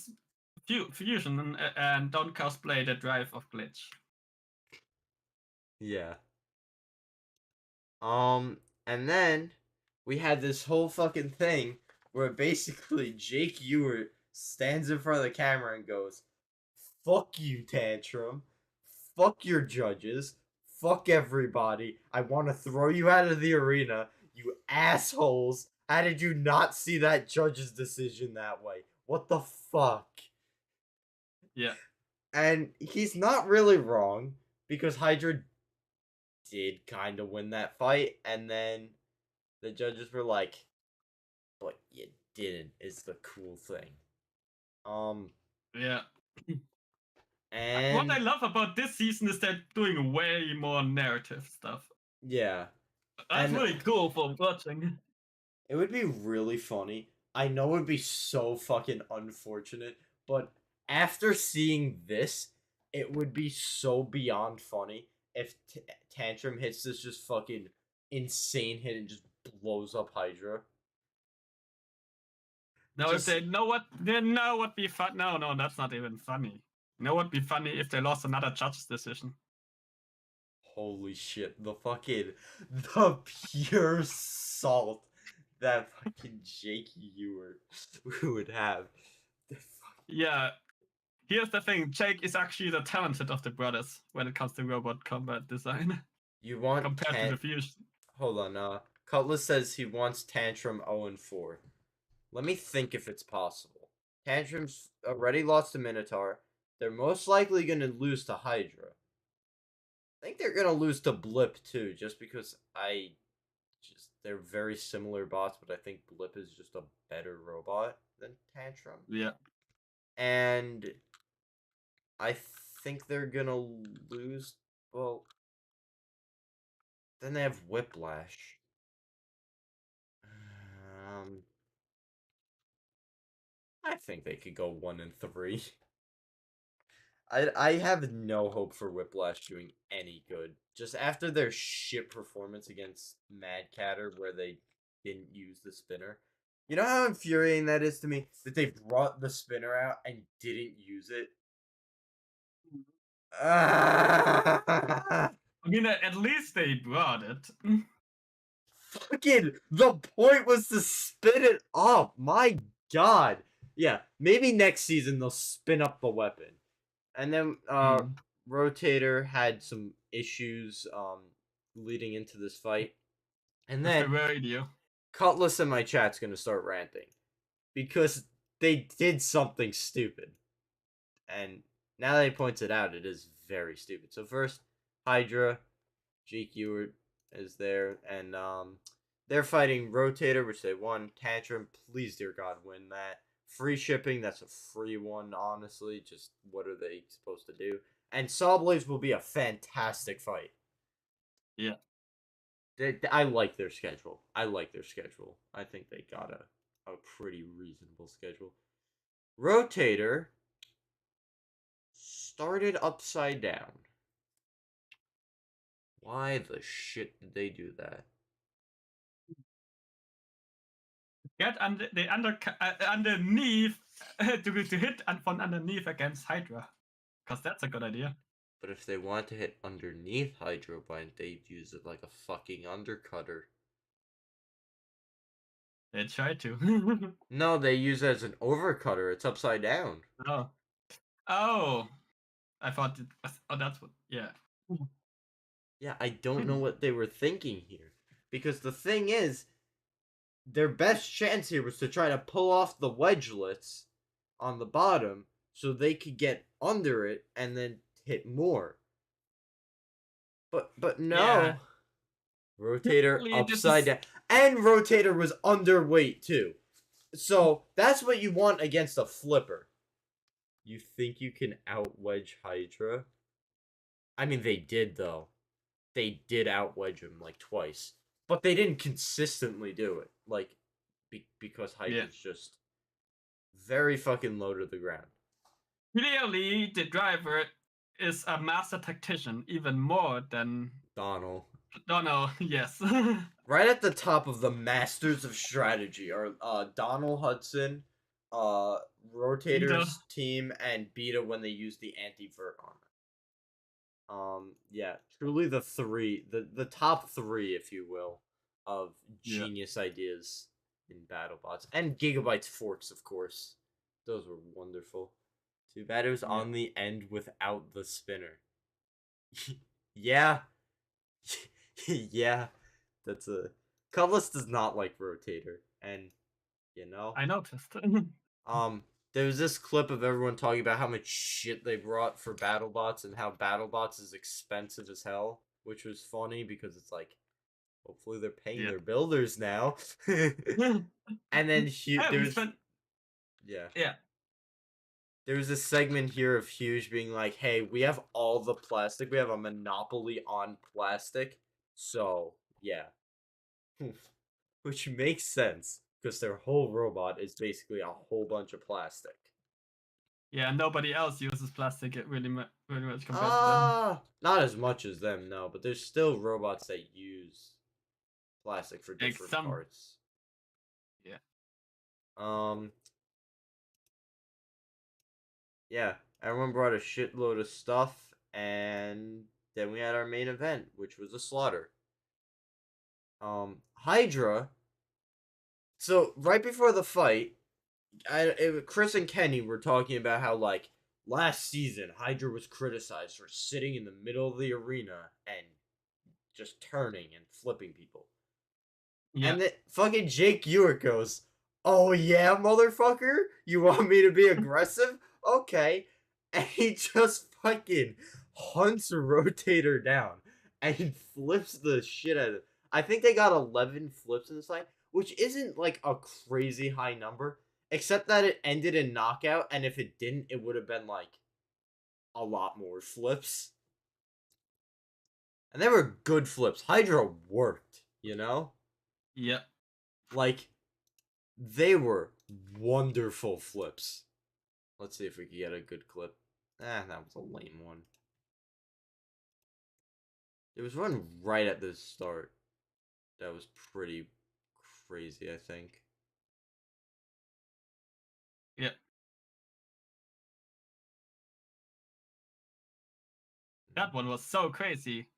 and don't cosplay the drive of glitch. Yeah. And then we had this whole fucking thing where basically Jake Ewert stands in front of the camera and goes, "Fuck you, Tantrum. Fuck your judges. Fuck everybody. I want to throw you out of the arena. You assholes. How did you not see that judge's decision that way? What the fuck?" Yeah. And he's not really wrong, because Hydra did kind of win that fight, and then the judges were like, "But you didn't," is the cool thing. Yeah. And what I love about this season is they're doing way more narrative stuff. yeah, That's and really cool for watching. it would be really funny. I know it would be so fucking unfortunate, but after seeing this, it would be so beyond funny if Tantrum hits this just fucking insane hit and just blows up Hydra. Now, Just- if they know what be fun. No, that's not even funny. You know what'd be funny if they lost another judge's decision. Holy shit, the pure salt that fucking Jake Ewert would have. Yeah. Here's the thing, Jake is actually the talented of the brothers when it comes to robot combat design. You want compared to the fusion. Hold on, Cutlass says he wants Tantrum 0-4. Let me think if it's possible. Tantrum's already lost to Minotaur. They're most likely gonna lose to Hydra. I think they're gonna lose to Blip too, just because they're very similar bots, but I think Blip is just a better robot than Tantrum. Yeah. And I think they're gonna lose. Well, then they have Whiplash. I think they could go 1-3. I have no hope for Whiplash doing any good. Just after their shit performance against Mad Catter, where they didn't use the spinner. You know how infuriating that is to me? That they brought the spinner out and didn't use it? I mean, at least they brought it. Fucking, the point was to spin it up. My god. Yeah, maybe next season they'll spin up the weapon. And then Rotator had some issues leading into this fight. And then the radio. Cutlass in my chat's gonna start ranting. Because they did something stupid. And now that he points it out, it is very stupid. So first, Hydra, Jake Ewert is there, and they're fighting Rotator, which they won. Tantrum, please dear God, win that. Free shipping, that's a free one, honestly. Just what are they supposed to do? And Saw Blades will be a fantastic fight. Yeah. I like their schedule. I like their schedule. I think they got a pretty reasonable schedule. Rotator started upside down. Why the shit did they do that? Get underneath to hit and from underneath against Hydra, because that's a good idea. But if they want to hit underneath Hydra, why didn't they use it like a fucking undercutter? They try to. No, they use it as an overcutter. It's upside down. Oh. Oh. I thought it was, oh, that's what, yeah. Yeah, I don't know what they were thinking here. Because the thing is, their best chance here was to try to pull off the wedgelets on the bottom so they could get under it and then hit more. But no. Yeah. Rotator Really, upside down. And Rotator was underweight too. So that's what you want against a flipper. You think you can out-wedge Hydra? I mean, they did, though. They did out-wedge him, like, twice. But they didn't consistently do it. Like, because Hydra's just very fucking low to the ground. Clearly, the driver is a master tactician, even more than Donald. Donald, yes. Right at the top of the Masters of Strategy are Donald Hudson, Rotator's team, and Beta when they use the anti-vert armor. Yeah, truly the three, the top three, if you will, of genius ideas in BattleBots. And Gigabyte's forks, of course. Those were wonderful. Too bad it was on the end without the spinner. Yeah. Yeah. That's a... Cutlass does not like Rotator. And, you know. I noticed. There was this clip of everyone talking about how much shit they brought for BattleBots and how BattleBots is expensive as hell, which was funny because it's like, hopefully they're paying their builders now. And then there's yeah. There was this segment here of Huge being like, "Hey, we have all the plastic. We have a monopoly on plastic." So yeah, which makes sense because their whole robot is basically a whole bunch of plastic. Yeah, nobody else uses plastic really much compared to them. Not as much as them, no, but there's still robots that use plastic for different parts. Yeah. Yeah, everyone brought a shitload of stuff, and then we had our main event, which was a slaughter. Hydra. So right before the fight, Chris and Kenny were talking about how, like, last season Hydra was criticized for sitting in the middle of the arena and just turning and flipping people. Yeah. And then fucking Jake Ewart goes, "Oh yeah, motherfucker, you want me to be aggressive? Okay." And he just fucking hunts Rotator down and flips the shit out of it. I think they got 11 flips in this fight, which isn't like a crazy high number, except that it ended in knockout, and if it didn't, it would have been like a lot more flips. And they were good flips. Hydra worked, you know? Yep. Like, they were wonderful flips. Let's see if we can get a good clip. That was a lame one. There was one right at the start that was pretty crazy, I think. Yep. That one was so crazy.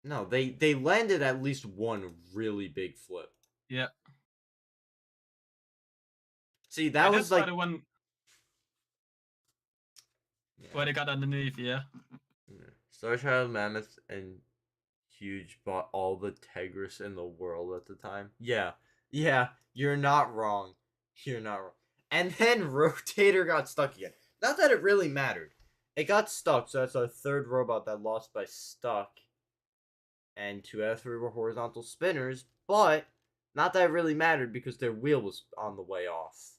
No, they landed at least one really big flip. Yeah. See, that was like the one where they got underneath, yeah. Starchild, Mammoth, and Huge bought all the Tegris in the world at the time. Yeah, you're not wrong. You're not wrong. And then Rotator got stuck again. Not that it really mattered. It got stuck, so that's our third robot that lost by stuck. And 2 out of 3 were horizontal spinners, but not that it really mattered because their wheel was on the way off.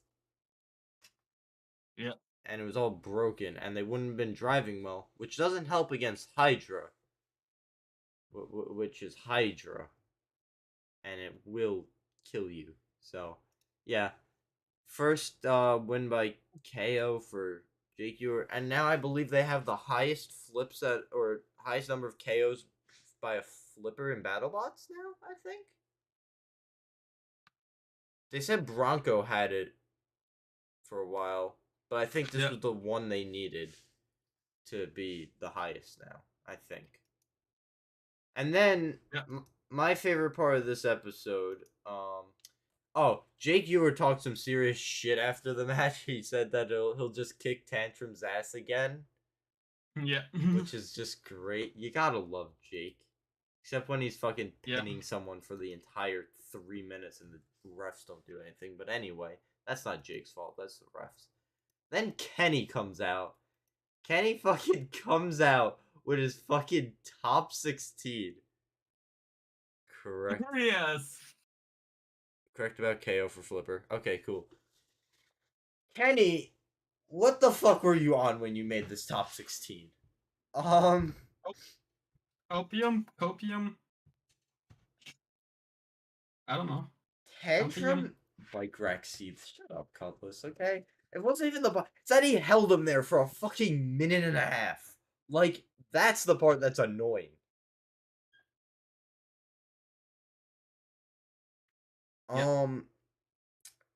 Yeah. And it was all broken, and they wouldn't have been driving well, which doesn't help against Hydra, which is Hydra, and it will kill you. So, yeah, first win by KO for Jake Ewer, and now I believe they have the highest flips or highest number of KOs by a flipper in BattleBots now. I think they said Bronco had it for a while, but I think this was the one they needed to be the highest now. I think. And then my favorite part of this episode, oh, Jake Ewer talked some serious shit after the match. He said that he'll just kick Tantrum's ass again. Yeah. Which is just great. You gotta love Jake. Except when he's fucking pinning someone for the entire 3 minutes and the refs don't do anything. But anyway, that's not Jake's fault. That's the refs. Then Kenny comes out. Kenny fucking comes out with his fucking top 16. Correct. Yes. Correct about KO for Flipper. Okay, cool. Kenny, what the fuck were you on when you made this top 16? Copium. I don't know. Tantrum by Grexith. Shut up, Cutlass, okay? It wasn't even the part. It's that he held him there for a fucking minute and a half. Like, that's the part that's annoying.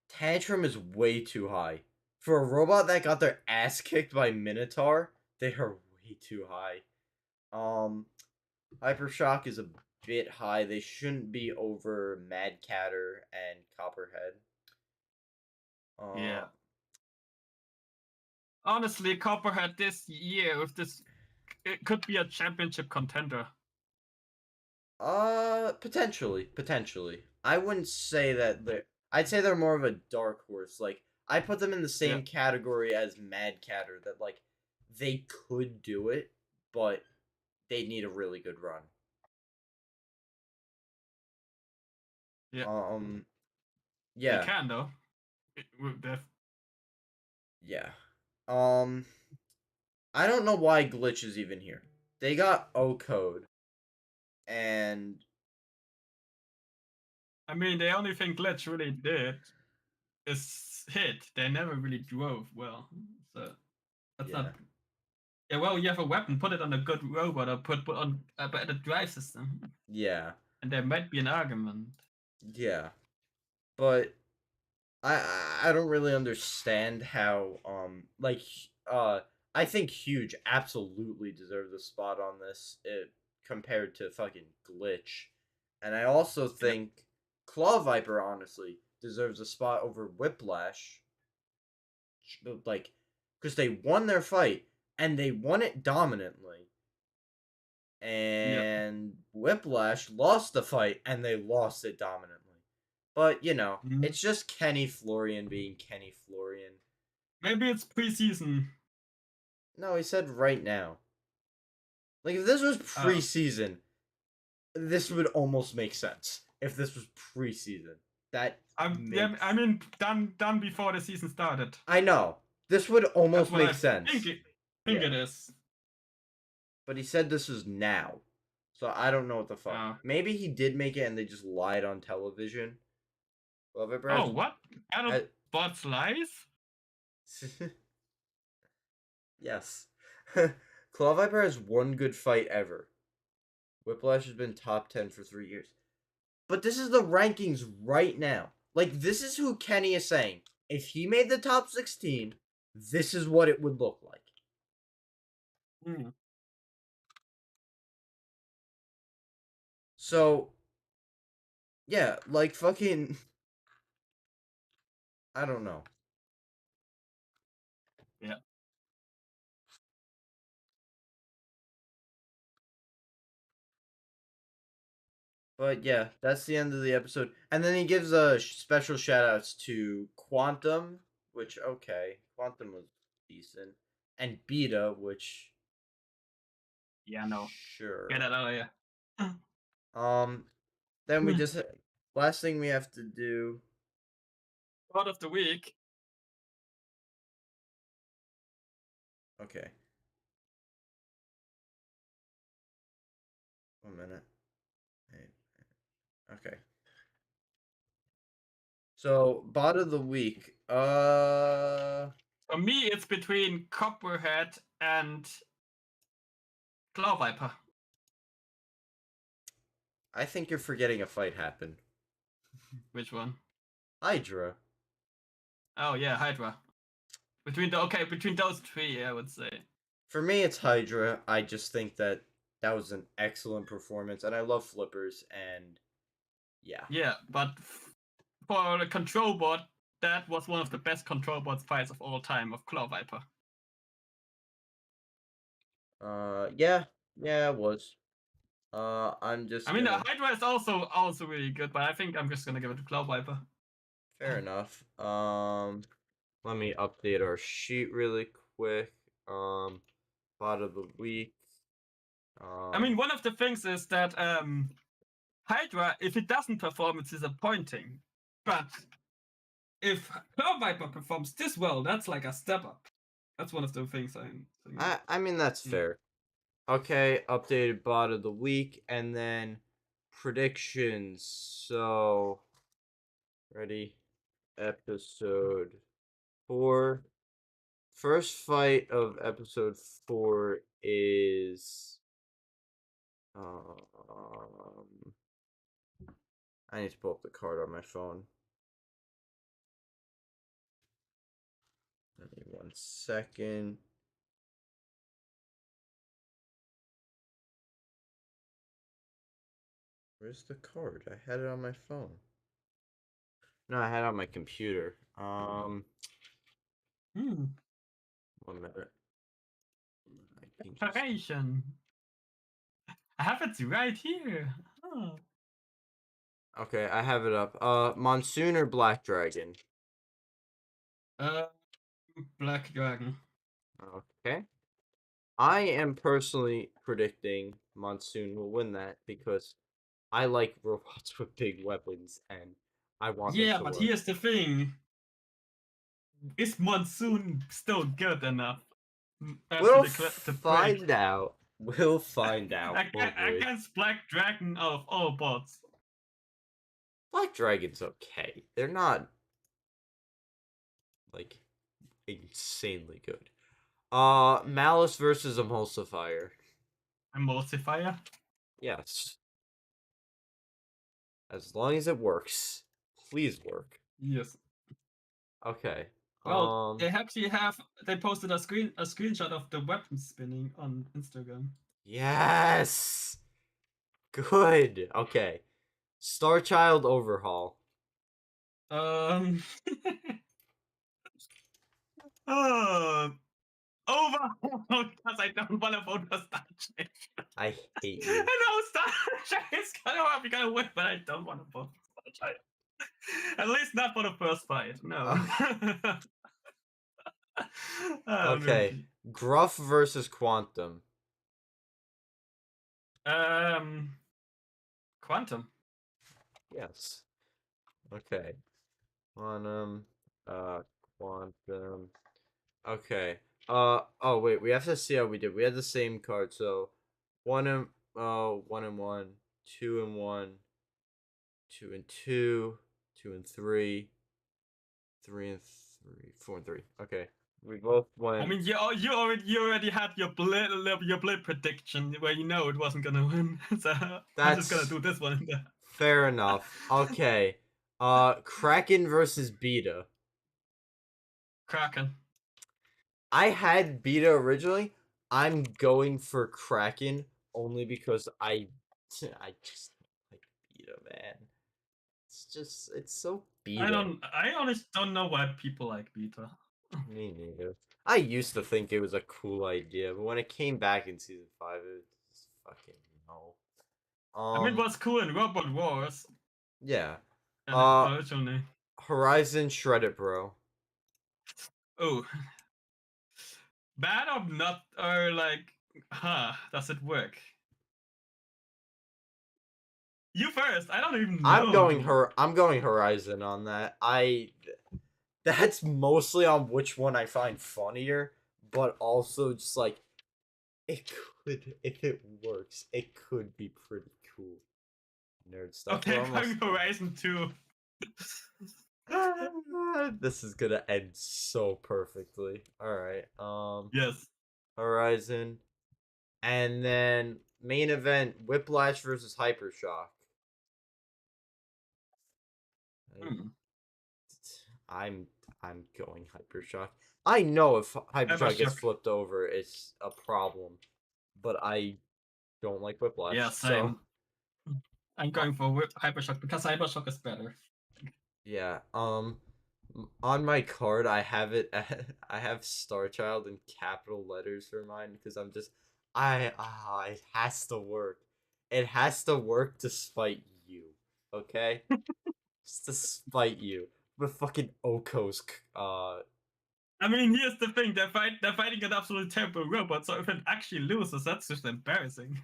Tantrum is way too high. For a robot that got their ass kicked by Minotaur, they are way too high. Hypershock is a bit high. They shouldn't be over Mad Catter and Copperhead. Yeah. Honestly, Copperhead this year with this, it could be a championship contender. Potentially. I wouldn't say that they're. I'd say they're more of a dark horse. Like, I put them in the same category as Mad Catter. That like, they could do it, but they need a really good run. Yeah. Yeah. They can though. Yeah. I don't know why Glitch is even here. They got O code, and I mean, the only thing Glitch really did is hit. They never really drove well, so that's not. Yeah, well, you have a weapon, put it on a good robot, or put on a better drive system. Yeah. And there might be an argument. Yeah, but I don't really understand how like I think Huge absolutely deserves a spot on this compared to fucking Glitch. And I also think Claw Viper honestly deserves a spot over Whiplash. Like cuz they won their fight and they won it dominantly. And Whiplash lost the fight and they lost it dominantly. But, you know, it's just Kenny Florian being Kenny Florian. Maybe it's preseason. No, he said right now. Like, if this was preseason, this would almost make sense. If this was preseason. I mean, done before the season started. I know. This would almost make sense. I think it is. But he said this is now. So I don't know what the fuck. Maybe he did make it and they just lied on television. Oh, what? Battlebots lies? Yes. Claw Viper has one good fight ever. Whiplash has been top 10 for 3 years. But this is the rankings right now. Like, this is who Kenny is saying. If he made the top 16, this is what it would look like. So, yeah, like fucking... I don't know. Yeah. But yeah, that's the end of the episode. And then he gives a special shout outs to Quantum, which, okay, Quantum was decent. And Beta, which... Yeah, no. Sure. Get it out of here. Then we just... Last thing we have to do... Part of the week. Okay. 1 minute. Okay. So, bot of the week. For me, it's between Copperhead and Claw Viper. I think you're forgetting a fight happened. Which one? Hydra. Oh yeah, Hydra. Between those three, I would say. For me, it's Hydra. I just think that was an excellent performance, and I love flippers, and yeah. Yeah, but for the control bot, that was one of the best control bot fights of all time of Claw Viper. Yeah, it was. I'm just I mean, the gonna. Hydra is also really good, but I think I'm just gonna give it to Claw Viper. Fair enough. Let me update our sheet really quick. Bot of the week. I mean, one of the things is that Hydra, if it doesn't perform, it's disappointing. But if Claw Viper performs this well, that's like a step up. That's one of the things I'm saying. I mean that's fair. Okay, updated bot of the week, and then predictions. So, ready? Episode 4. First fight of episode 4 is I need to pull up the card on my phone. Give me 1 second. Where's the card? I had it on my phone. No, I had it on my computer. 1 minute. Preparation. I have it right here. Oh. Okay, I have it up. Monsoon or Black Dragon? Black Dragon. Okay. I am personally predicting Monsoon will win that because I like robots with big weapons and I want them Yeah, to but work. here's the thing. Is Monsoon still good enough? We'll find out. We'll find out. Against Black Dragon of all bots. Black Dragon's okay. They're not like insanely good. Malice versus Emulsifier. Emulsifier? Yes. As long as it works. Please work. Yes. Okay. Well, they posted a screenshot of the weapon spinning on Instagram. Yes. Good. Okay. Starchild Overhaul. Overhaul because I don't want to vote for Starchild. I hate you. I know Starchild is gonna win, but I don't want to vote for Starchild. At least not for the first fight. No. Okay. Gruff versus Quantum. Quantum. Yes. Okay. Quantum. Okay. Oh wait, we have to see how we did. We had the same card, so 1 and 1, 2 and 1, 2 and 2, 2 and 3, 3 and 3, 4 and 3. Okay. We both went. I mean, you already had your blip prediction where you know it wasn't gonna win. So I'm just gonna do this one. Fair enough. Okay. Kraken versus Beta. Kraken. I had Beta originally. I'm going for Kraken only because I just like Beta, man. It's so Beta. I honestly don't know why people like Beta. Me neither. I used to think it was a cool idea, but when it came back in season 5, it was fucking no. I mean, what's cool in Robot Wars? Yeah. Originally. Horizon Shred It, bro. Oh. Bad or not, or like, does it work? You first. I don't even know. I'm going Horizon on that. That's mostly on which one I find funnier, but also just like it could, if it works, it could be pretty cool. Nerd stuff. Okay, We're almost done. Horizon 2. This is gonna end so perfectly. All right. Yes. Horizon, and then main event: Whiplash versus Hypershock. Hmm. I'm going Hypershock. I know if Hypershock gets Hypershock. flipped over, it's a problem, but I don't like Whiplash. Yeah, so same. I'm going for Hypershock because Hypershock is better. yeah. On my card, I have it. I have Starchild in capital letters for mine because I'm just. It has to work. It has to work to spite you. Okay. Just to spite you. With fucking OHKOs. I mean, here's the thing: they're fighting an absolute terrible robot. So if it actually loses, that's just embarrassing.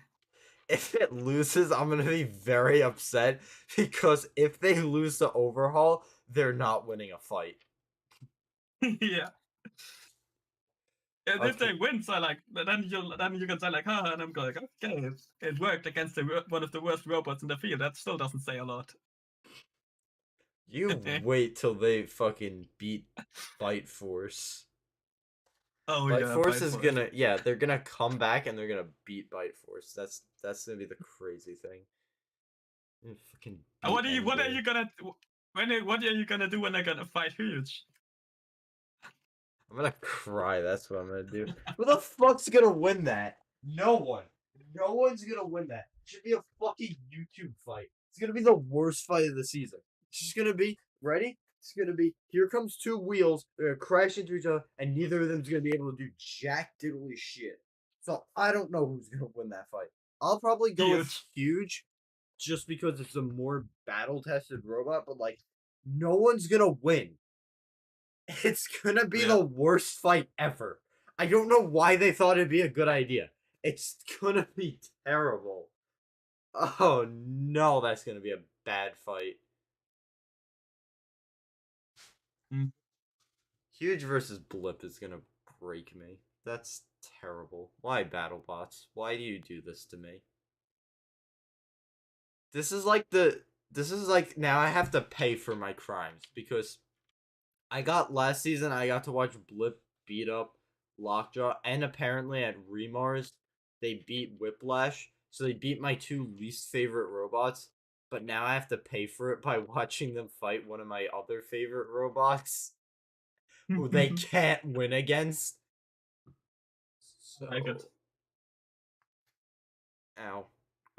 If it loses, I'm gonna be very upset because if they lose the overhaul, they're not winning a fight. Yeah. And if Okay. they win, so like then you can say like, haha, and I'm going, okay, it worked against one of the worst robots in the field. That still doesn't say a lot. You wait till they fucking beat Bite Force. Oh Bite yeah, Force Bite is Force. gonna, yeah, they're gonna come back and they're gonna beat Bite Force. That's gonna be the crazy thing. Fucking What are you Endgame. gonna what are you gonna do when they're gonna fight Huge? I'm gonna cry. That's what I'm gonna do. Who the fuck's gonna win that? No one. No one's gonna win that. It should be a fucking YouTube fight. It's gonna be the worst fight of the season. It's just gonna be ready. It's gonna be here comes two wheels. They're gonna crash into each other, and neither of them's gonna be able to do jack diddly shit. So I don't know who's gonna win that fight. I'll probably go with Huge. Huge, just because it's a more battle tested robot. But like, no one's gonna win. It's gonna be the worst fight ever. I don't know why they thought it'd be a good idea. It's gonna be terrible. Oh no, that's gonna be a bad fight. Mm. Huge versus Blip is gonna break me. That's terrible. Why Battlebots? Why do you do this to me? This is like now I have to pay for my crimes because last season I got to watch Blip beat up Lockjaw, and apparently at Remars they beat Whiplash, so they beat my two least favorite robots. But now I have to pay for it by watching them fight one of my other favorite robots, who they can't win against. So, Very good. ow.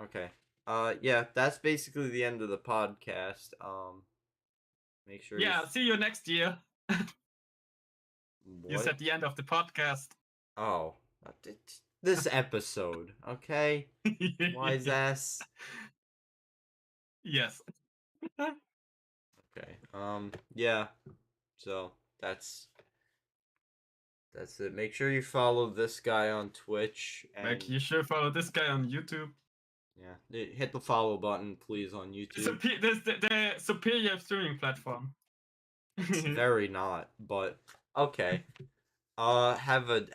Okay. Yeah, that's basically the end of the podcast. Make sure. Yeah, see you next year. You What? said the end of the podcast. Oh, this episode, okay? Wise ass. Yes. Okay. Yeah. So that's it. Make sure you follow this guy on Twitch and Like you should follow this guy on YouTube. yeah, hit the follow button, please, on YouTube. The superior streaming platform. It's very not, but okay. Have a